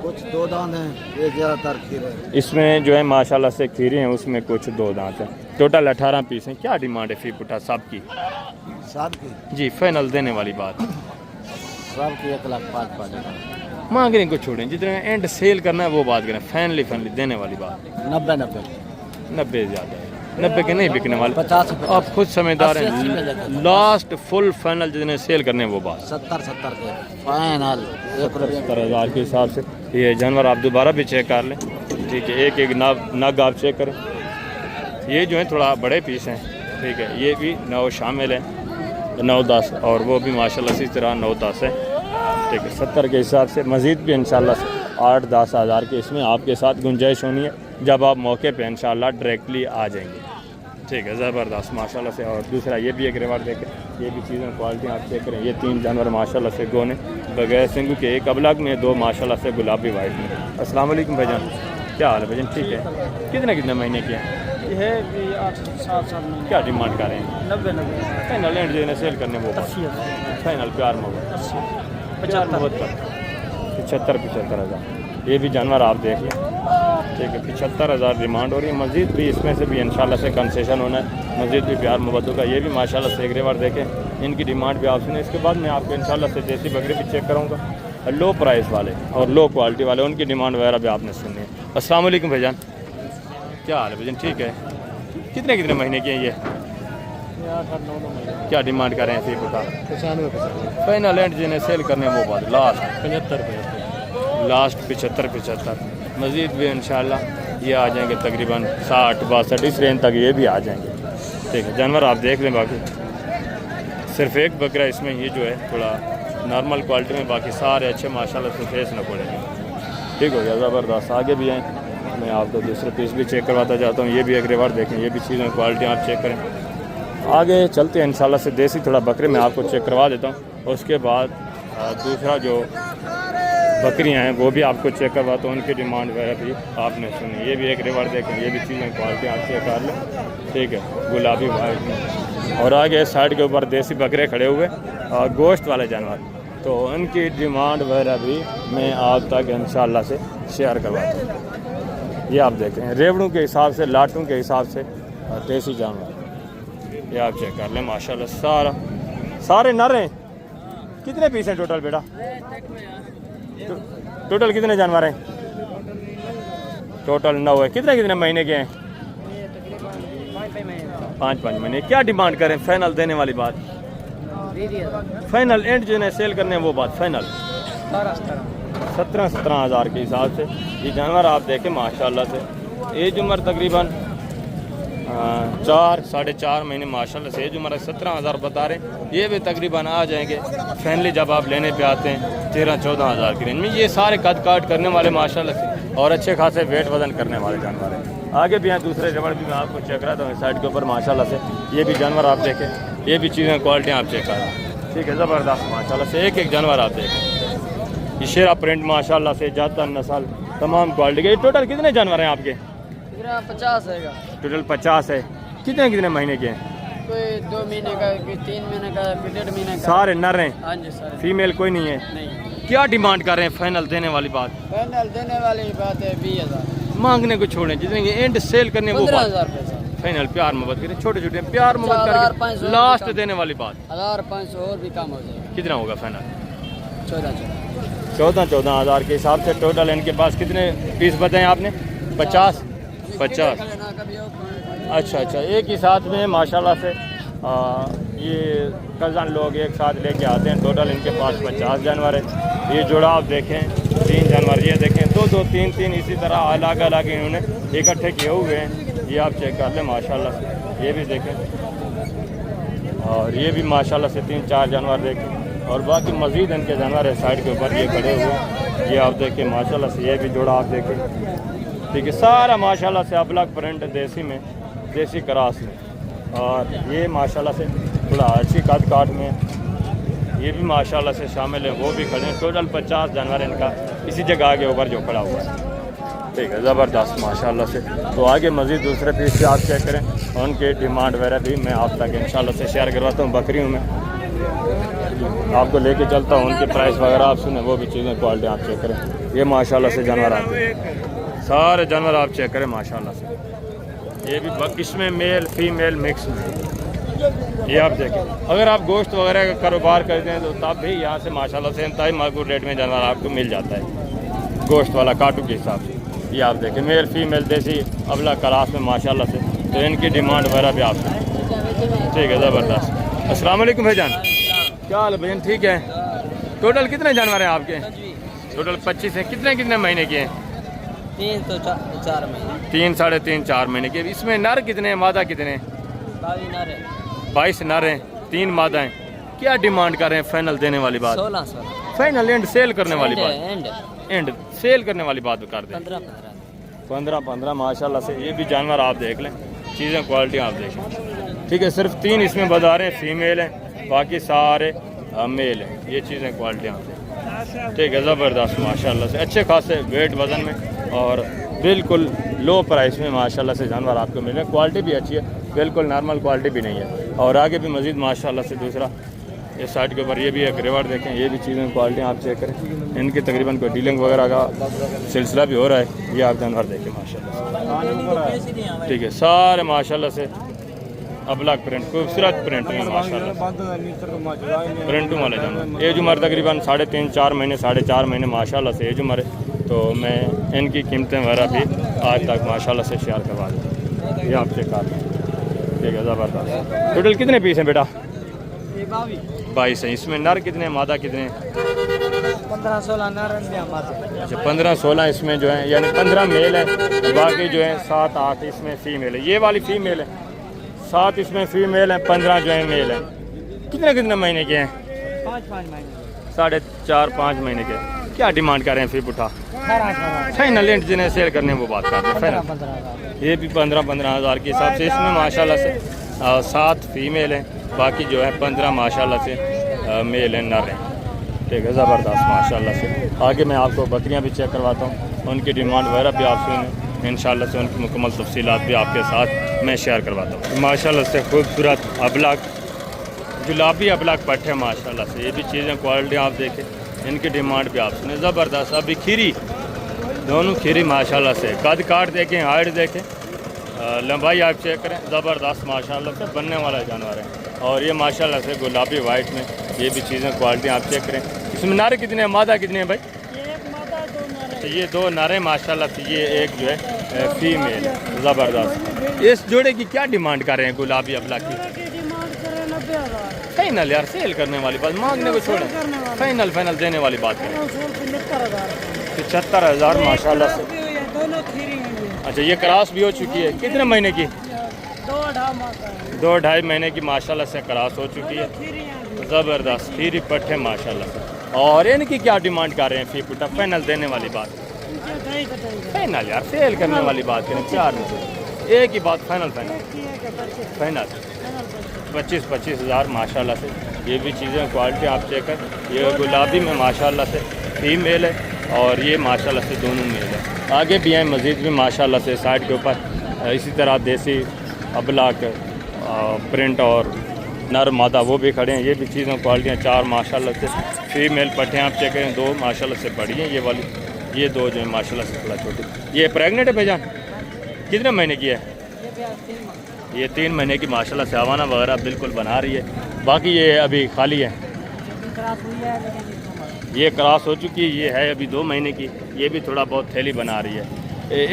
कुछ 2 दांत हैं, एक ज़्यादातर खीरे।
इसमें जो है माशाल्लाह से खीरे हैं, उसमें कुछ 2 दांत हैं। टोटल 18 पीस हैं। क्या डिमांड है फी पुठा सब की? जी फाइनल देने वाली बात
सब की 1,05,000
मांग रहे हैं, कुछ छोड़ें, जितने एंड सेल करना है वो बात करें, फाइनली देने वाली बात। 90 ज़्यादा है, 90 के नहीं बिकने वाले,
50
आप खुद समझदार हैं। लास्ट फुल फाइनल जितने सेल करने हैं वो बात
70 के फाइनल
70,000 के हिसाब से। ये जानवर आप दोबारा भी चेक कर लें, ठीक है, एक नग आप चेक करें। ये जो है थोड़ा बड़े पीस हैं, ठीक है, ये भी 9 शामिल है, 9-10 और वो भी माशाल्लाह इसी तरह 9-10 है, ठीक है। 70 के हिसाब से मज़ीद भी इंशाल्लाह से 8-10 हज़ार के इसमें आपके साथ गुंजाइश होनी है जब आप मौके पे इंशाल्लाह डायरेक्टली आ जाएंगे, ठीक है, ज़बरदस्त माशाल्लाह से। और दूसरा ये भी एक रिवार्ड देखें, ये भी चीज़ें क्वालिटी आप चेक करें। ये 3 जानवर माशाल्लाह से गोने बगैर सिंगू के, एक अबलग में, 2 माशाल्लाह से गुलाबी वाइट में। अस्सलाम वालेकुम भाईजान, क्या हाल है भाईजान? ठीक है। कितने महीने के हैं?
ये है 8-7 साल में।
क्या डिमांड कर रहे हैं?
90
फाइनल एंड जो सेल करने वो
80
फाइनल प्यार मोहब्बत 75 हज़ार। ये भी जानवर आप देख लें, ठीक है, 75,000 डिमांड हो रही है। मज़ीद भी इसमें से भी इंशाल्लाह से कंसेशन होना है, मज़ीद भी प्यार मोहब्बत होगा। ये भी माशाल्लाह से एक रिवार्ड देखें, इनकी डिमांड भी आप सुने। इसके बाद मैं आपको इंशाल्लाह से देसी बकरी भी चेक करूँगा, लो प्राइस वाले और लो क्वालिटी वाले, उनकी डिमांड वगैरह भी आपने सुनी है। अस्सलाम वालेकुम भाईजान, क्या हाल है भाईजान? ठीक है। कितने महीने के हैं ये?
8-9 महीने।
क्या डिमांड कर रहे हैं?
95
फाइनल एंड जिन्हें सेल करने वो बात लास्ट
75
लास्ट 75 मज़ीद भी इंशाल्लाह ये आ जाएंगे तकरीबन 60-62 इस रेंज तक ये भी आ जाएंगे, ठीक है। जानवर आप देख लें, बाकी सिर्फ एक बकरा इसमें ये जो है थोड़ा नॉर्मल क्वालिटी में, बाकी सारे अच्छे माशाल्लाह से फेस न पड़ेंगे, ठीक हो गया, ज़बरदस्त। आगे भी हैं, मैं आपको दूसरे पीस भी चेक करवाता जाता हूँ। ये भी एक रिवार्ड देखें, ये भी चीज़ें क्वालिटी आप चेक करें। आगे चलते हैं इंशाल्लाह से, देसी थोड़ा बकरे मैं आपको चेक करवा देता हूँ। उसके बाद दूसरा जो बकरियां हैं वो भी आपको चेक करवाता हूँ, उनकी डिमांड वगैरह भी आपने सुनी। ये भी एक रिवार्ड देखें, ये भी चीज़ें क्वालिटी आप चेक कर लें, ठीक है, गुलाबी वाइट में। और आगे साइड के ऊपर देसी बकरे खड़े हुए और गोश्त वाले जानवर, तो उनकी डिमांड वगैरह भी मैं आप तक इंशाल्लाह से शेयर करवाता हूँ। ये आप देखें, रेवड़ों के हिसाब से, लाटों के हिसाब से देसी जानवर, ये आप चेक कर लें माशाल्लाह। सारे नर हैं। कितने पीस हैं टोटल बेटा? टोटल कितने जानवर हैं? टोटल 9 है। कितने महीने के हैं? 5 महीने। क्या डिमांड करें? फाइनल देने वाली बात, फाइनल एंड जिन्हें सेल करने वो बात फाइनल 17 हज़ार के हिसाब से। ये जानवर आप देखें माशाल्लाह से, एज उम्र तकरीबन 4-4.5 महीने माशाल्लाह से एज उम्र 17,000 बता रहे हैं। ये भी तकरीबन आ जाएंगे फैमिली जब आप लेने पे आते हैं 13-14 हज़ार की रेंज में। ये सारे कद काट करने वाले माशाल्लाह से और अच्छे खासे वेट वजन करने वाले जानवर हैं। आगे भी हैं दूसरे जानवर भी मैं आपको चेक कराता हूँ साइड के ऊपर माशाल्लाह से। ये भी जानवर आप देखें, ये भी चीज़ें क्वालिटी आप चेक करें, ठीक है, ज़बरदस्त माशाल्लाह से। एक जानवर आप देखें, ये शेरा प्रिंट माशाल्लाह से, जाता नस्ल तमाम क्वालिटी के। टोटल कितने जानवर हैं आपके?
50 है।
टोटल 50 है। कितने महीने के हैं?
कोई 2 महीने का, कोई 3 महीने का, कोई 1.5 महीने का।
सारे नर हैं,
हाँ जी सर।
फीमेल कोई नहीं है।
नहीं,
क्या डिमांड कर रहे हैं फाइनल देने वाली बात?
फाइनल देने वाली बात है 20,000,
मांगने को छोड़ें, जितने की एंड सेल करने वो बात
15,000 पैसा,
फाइनल। प्यार मोहब्बत करें, छोटे छोटे प्यार मोहब्बत
4,500
करके लास्ट देने वाली बात
1,500 और भी कम हो जाएगा।
कितना होगा फाइनल?
14,000
14,000 के हिसाब से टोटल इनके पास कितने पीस बताएं आपने? 50। अच्छा अच्छा, एक ही साथ में माशाल्लाह से ये कज़न लोग एक साथ लेके आते हैं। टोटल इनके पास 50 जानवर है। ये जोड़ा आप देखें, 3 जानवर, ये देखें 2-2 3-3 इसी तरह अलग अलग इन्होंने इकट्ठे किए हुए हैं। ये आप चेक कर लें माशाल्लाह से, ये भी देखें, और ये भी माशाल्लाह से 3-4 जानवर देखें, और बाकी मज़ीद इनके जानवर है साइड के ऊपर ये खड़े हुए। ये आप देखें माशाल्लाह से, ये भी जोड़ा आप देखें, ठीक है। सारा माशाल्लाह से अपलग प्रिंट देसी में, देसी क्रास में, और ये माशाल्लाह से थोड़ा अच्छी कद काट में, ये भी माशाल्लाह से शामिल है, वो भी खड़े हैं। टोटल 50 जानवर इनका इसी जगह के ऊपर जो खड़ा हुआ है, ठीक है, ज़बरदस्त माशाल्लाह से। तो आगे मज़ीद दूसरे पीस से आप चेक करें, उनके डिमांड वगैरह भी मैं आप तक इंशाल्लाह से शेयर करवाता हूँ। बकरियों में आपको लेके चलता हूँ, उनके प्राइस वगैरह आप सुने, वो भी चीज़ें क्वालिटी आप चेक करें। ये माशाल्लाह से जानवर आते हैं, सारे जानवर आप चेक करें माशाल्लाह से। ये भी इसमें मेल फीमेल मिक्स में, ये आप देखें। अगर आप गोश्त वगैरह का कारोबार करते हैं तो तब भी यहाँ से माशाल्लाह से इंतहाई मकबूल रेट में जानवर आपको मिल जाता है, गोश्त वाला काटू के हिसाब से। ये आप देखें मेल फीमेल देसी अबला क्लास में माशाल्लाह से, तो इनकी डिमांड वगैरह भी आप, ठीक है, ज़बरदस्त। अस्सलाम वालेकुम भाईजान, क्या हाल है भाईजान? ठीक है। टोटल कितने जानवर हैं आपके? टोटल 25 हैं। कितने कितने महीने के हैं?
3 तो 4 महीने,
3, 3.5, 4 महीने के। इसमें नर कितने हैं, मादा कितने हैं? 22 नर हैं, 3 मादा हैं। क्या डिमांड कर रहे हैं फाइनल देने वाली बात?
1600
फाइनल एंड सेल करने वाली बात,
एंड
एंड सेल करने वाली बात कर दें।
15
माशाल्लाह से। ये भी जानवर आप देख लें, चीज़ें क्वालिटी आप देखें, ठीक है। सिर्फ 3 इसमें बता रहे हैं फीमेल हैं, बाकी सारे मेल हैं। ये चीज़ें क्वालिटी आप देखें, ठीक है, ज़बरदस्त माशाल्लाह से। अच्छे खासे वेट वज़न में और बिल्कुल लो प्राइस में माशाल्लाह से जानवर आपको मिल रहे हैं। क्वालिटी भी अच्छी है, बिल्कुल नॉर्मल क्वालिटी भी नहीं है। और आगे भी मज़ीद माशाल्लाह से दूसरा इस साइड के ऊपर ये भी एक रिवर देखें, ये भी चीज़ें क्वालिटी आप चेक करें। इनकी तकरीबन कोई डीलिंग वगैरह का सिलसिला भी हो रहा है। ये आप जानवर देखें माशाल्लाह से, ठीक है, सारे माशाल्लाह से अबलग प्रिंट, खूबसूरत प्रिंट में माशाल्लाह, प्रिंटों वाले जानवर। एज उम्र तकरीबन 3.5-4 महीने, 4.5 महीने माशाल्लाह से एज उम्र है। तो मैं इनकी कीमतें वगैरह भी आज तक माशाल्लाह से शेयर करवा दूँ। ये आप चेक कर लें, ठीक है, ज़बरदस्त। टोटल कितने पीस हैं बेटा? 22 हैं। इसमें नर कितने, मादा कितने?
15-16 नर मादा।
अच्छा, 15-16 इसमें जो है, यानी 15 मेल है, बाकी जो है 7-8 इसमें फीमेल है। ये वाली फीमेल है, 7 इसमें फीमेल है, 15 जो है मेल है। कितने कितने महीने के हैं?
5 महीने,
4.5-5 महीने के। क्या डिमांड कर रहे हैं फिर बुढ़ा? फाइनल एंड जिन्हें सेल करने वो बात करते हैं फाइनल। ये भी 15 हज़ार के हिसाब से। इसमें माशाल्लाह से 7 फीमेल हैं, बाकी जो है 15 माशाल्लाह से मेल हैं, नर हैं, ठीक है, ज़बरदस्त माशाल्लाह से। आगे मैं आपको बकरियां भी चेक करवाता हूँ, उनकी डिमांड वगैरह भी आप सुने, इंशाल्लाह से उनकी मुकम्मल तफसीलात भी आपके साथ मैं शेयर करवाता हूँ। माशाल्लाह से खूबसूरत अबलग गुलाबी अबलग पट्टे माशाल्लाह से। ये भी चीज़ें क्वालिटी आप देखें, इनकी डिमांड भी आप सुने, ज़बरदस्त। अभी खीरी, दोनों खीरी माशाल्लाह से। कद काट देखें, हाइट देखें, लंबाई आप चेक करें, ज़बरदस्त माशाल्लाह से बनने वाला जानवर है। और ये माशाल्लाह से गुलाबी वाइट में, ये भी चीज़ें क्वालिटी आप चेक करें। इसमें नारे कितने हैं, मादा कितने हैं भाई? तो ये 2 नारे माशाल्लाह से, ये एक जो है फीमेल, ज़बरदस्त। इस जोड़े की क्या डिमांड कर रहे हैं गुलाबी अबला की? फाइनल यार, सेल करने वाली बात, मांगने को छोड़े, फाइनल देने वाली बात करें। 75,000 माशाल्लाह से। अच्छा, ये क्रॉस भी हो चुकी है, कितने महीने की? 2-2.5 महीने की माशाल्लाह से क्रॉस हो चुकी है, ज़बरदस्त खीरी पट्टे माशाल्लाह से। और इनकी क्या डिमांड कर रहे हैं फी पुटा? फाइनल देने वाली बात, फाइनल यार, सेल करने वाली बात करें, 4 में से एक ही बात, फाइनल 25 हज़ार माशाल्लाह से। ये भी चीज़ें क्वालिटी आप चेक कर। ये गुलाबी में माशाल्लाह से फीमेल है, और ये माशाल्लाह से दोनों मेल है। आगे भी हैं मज़ीद भी माशाल्लाह से साइड के ऊपर इसी तरह देसी अबलाक प्रिंट और नर मादा वो भी खड़े हैं। ये भी चीज़ों क्वालिटियाँ 4 माशाल्लाह से फीमेल पट्टे आप चेक करें, 2 माशाल्लाह से बड़ी हैं ये वाली, ये 2 जो है माशाल्लाह से थोड़ा छोटी। ये प्रेग्नेंट है भाईजान, कितने महीने की है? ये 3 महीने की माशाल्लाह से हवाना वगैरह बिल्कुल बना रही है। बाकी ये अभी खाली है, ये क्रॉस हो चुकी है, ये है अभी 2 महीने की, ये भी थोड़ा बहुत थैली बना रही है।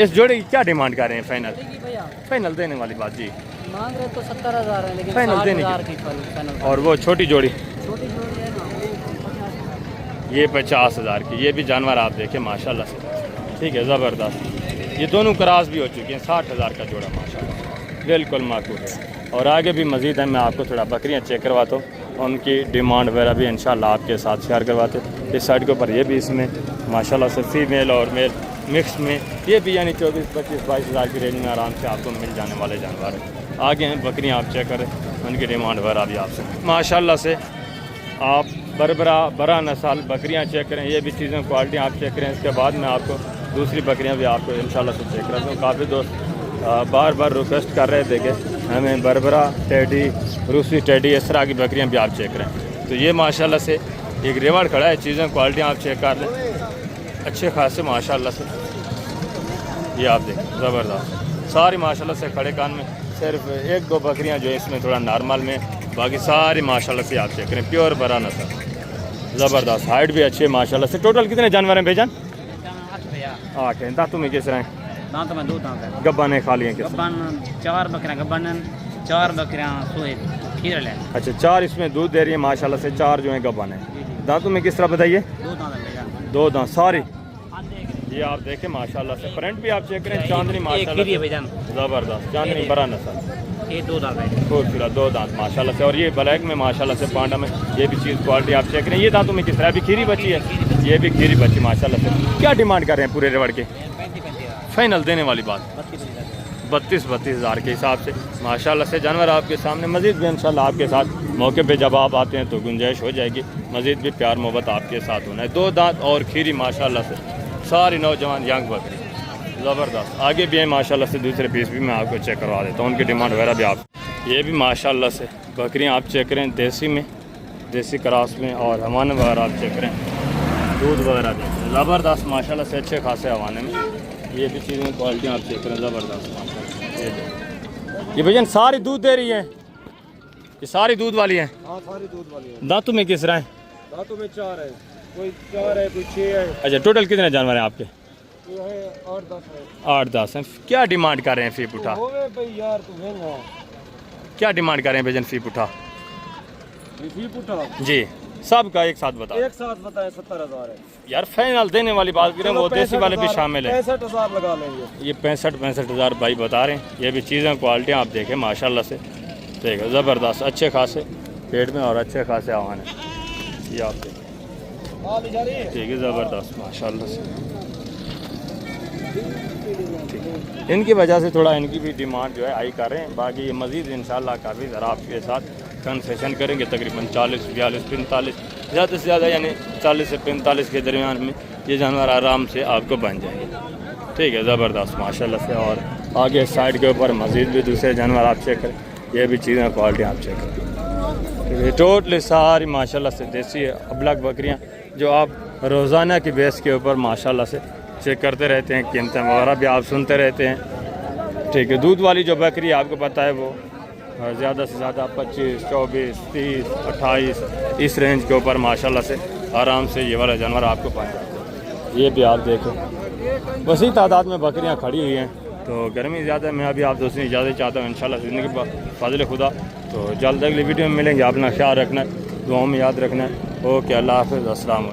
इस जोड़े की क्या डिमांड कर रहे हैं? फाइनल देने वाली बात जी,
मांग रहे तो 70,000 है, लेकिन
फाइनल देने
60,000 की फाइनल।
और वो छोटी जोड़ी
छोटी जोड़ी है ना,
ये 50,000 की। ये भी जानवर आप देखें माशाल्लाह से, ठीक है, ज़बरदस्त। ये दोनों क्रॉस भी हो चुकी हैं, 60,000 का जोड़ा माशाल्लाह, बिल्कुल माकूल है। और आगे भी मज़ीद है, मैं आपको थोड़ा बकरियाँ चेक करवाता हूँ, उनकी डिमांड वगैरह भी इंशाल्लाह आपके साथ शेयर करवाते। इस साइड के ऊपर ये भी इसमें माशाल्लाह से फीमेल और मेल मिक्स में, ये भी यानी 24, 25, 22,000 की रेंज में आराम से आपको मिल जाने वाले जानवर हैं। आगे हैं बकरियाँ आप चेक करें, उनकी डिमांड वगैरह भी आपसे माशाल्लाह से। आप बरा नस्ल बकरियाँ चेक करें, ये भी चीज़ें क्वालिटी आप चेक करें। इसके बाद मैं आपको दूसरी बकरियाँ भी आपको इंशाल्लाह से चेक कराता हूँ। काफ़ी दोस्त बार बार रिक्वेस्ट कर रहे थे कि हमें बरबरा टेडी, रूसी टेडी, इस तरह की बकरियाँ भी आप चेक करें। तो ये माशाल्लाह से एक रेवड़ खड़ा है, चीज़ें क्वालिटी आप चेक कर लें, अच्छे खासे माशाल्लाह से। ये आप देखें ज़बरदस्त, सारी माशाल्लाह से खड़े कान में, सिर्फ 1-2 बकरियां जो है इसमें थोड़ा नॉर्मल में, बाकी सारी माशाल्लाह से आप चेक करें, प्योर बरा नस्ल, ज़बरदस्त। हाइट भी अच्छी है माशाल्लाह से। टोटल कितने जानवर हैं भेजन? 8 हैं। दांतों में किस तरह हैं?
दांतों में 2 दांत है।
गब्बान है खाली हैं?
गब्बान 4 बकरियां गब्बान, 4 बकरियां सोए खीरल है।
अच्छा, 4 इसमें दूध दे रही है माशाल्लाह से, 4 जो हैं गब्बान है। दांतों में किस तरह बताइए?
2 दांत है।
2 दांत सारी। ये आप देखें माशाल्लाह से, फ्रंट भी आप चेक करें, चांदनी माशाल्लाह से ज़बरदस्त, चांदनी बरा नस्ल,
ये 2 दांत है,
खूबसूरत 2 दांत माशाल्लाह से। और ये ब्लैक में माशाल्लाह से, पांडा में, ये भी चीज़ क्वालिटी आप चेक करें। ये दांतों में किस तरह? अभी खीरी बची है, ये भी खीरी बची माशाल्लाह से। क्या डिमांड कर रहे हैं पूरे रेवड़ के? फाइनल देने वाली बात 32,000 के हिसाब से माशाल्लाह से। जानवर आपके सामने, मज़ीद भी इंशाल्लाह आपके साथ मौके पे जब आप आते हैं तो गुंजाइश हो जाएगी, मज़ीद भी प्यार मोहब्बत आपके साथ होना है। 2 दांत और खीरी माशाल्लाह से, सारी नौजवान यंग बकरी ज़बरदस्त। आगे भी है माशाल्लाह से, दूसरे पीस भी मैं आपको चेक करवा देता हूँ, उनकी डिमांड वगैरह भी आप। ये भी माशाल्लाह से बकरियाँ आप चेक करें, देसी में, देसी क्रॉस में, और हवाने वगैरह आप चेक करें, दूध वगैरह देखें ज़बरदस्त माशाल्लाह से, अच्छे खासे हवाने में। ये भी चीज़ें क्वालिटी आप चेक करें, ज़बरदस्त माशाल्लाह। ये भैया सारी दूध दे रही है? ये सारी दूध वाली है?
हाँ, सारी दूध वाली है।
दांतों में किस रहा है?
दांतों में 4 है, कोई 4 है, कोई 6 है।
अच्छा, टोटल कितने जानवर हैं आपके?
ये है 8-10 है।
8-10 हैं। क्या डिमांड कर रहे हैं फी पुठा?
भाई यार तू महंगा।
क्या डिमांड कर रहे हैं भैया फी पुठा?
फी पुठा
जी, सब का एक साथ बताओ।
एक साथ बताए 70,000 है
यार, फाइनल देने वाली बात करें, वो देसी वाले भी शामिल है।
65,000 लगा लेंगे।
ये 65,000 भाई बता रहे हैं। ये भी चीज़ें क्वालिटी आप देखें माशाल्लाह से, ठीक है, ज़बरदस्त, अच्छे खासे पेट में और अच्छे खासे आवान है। ये आप देखें, ठीक है, ज़बरदस्त माशाल्लाह से। इनकी वजह से थोड़ा इनकी भी डिमांड जो है हाई कर रहे हैं। बाकी ये मज़ीद इंशाल्लाह काफ़ी ज़रा आपके साथ कंसेशन करेंगे, तकरीबन 40, 42, 45, ज़्यादा से ज़्यादा यानी 40 से 45 के दरमियान में ये जानवर आराम से आपको बन जाएंगे, ठीक है, ज़बरदस्त माशाल्लाह से। और आगे साइड के ऊपर मज़ीद भी दूसरे जानवर आप चेक करें, ये भी चीज़ें क्वालिटी आप चेक करें। टोटली सारी माशाल्लाह से देसी है, अबलग बकरियाँ जो आप रोज़ाना की बेस के ऊपर माशाल्लाह से चेक करते रहते हैं, कीमतें वगैरह भी आप सुनते रहते हैं, ठीक है। दूध वाली जो बकरी आपको पता है वो ज़्यादा से ज़्यादा 25, 24, 30, 28 इस रेंज के ऊपर माशाल्लाह से आराम से ये वाला जानवर आपको पा जाता है। ये भी आप देखो, वसी तादाद में बकरियां खड़ी हुई हैं। तो गर्मी ज़्यादा है, मैं अभी आप दोस्तों इजाज़त चाहता हूँ इंशाल्लाह ज़िंदगी फ़ज़ल खुदा। तो जल्द अगली वीडियो में मिलेंगे, अपना ख्याल रखना है, दुआओं में याद रखना है। ओके, अल्लाह हाफ़िज़, अस्सलाम।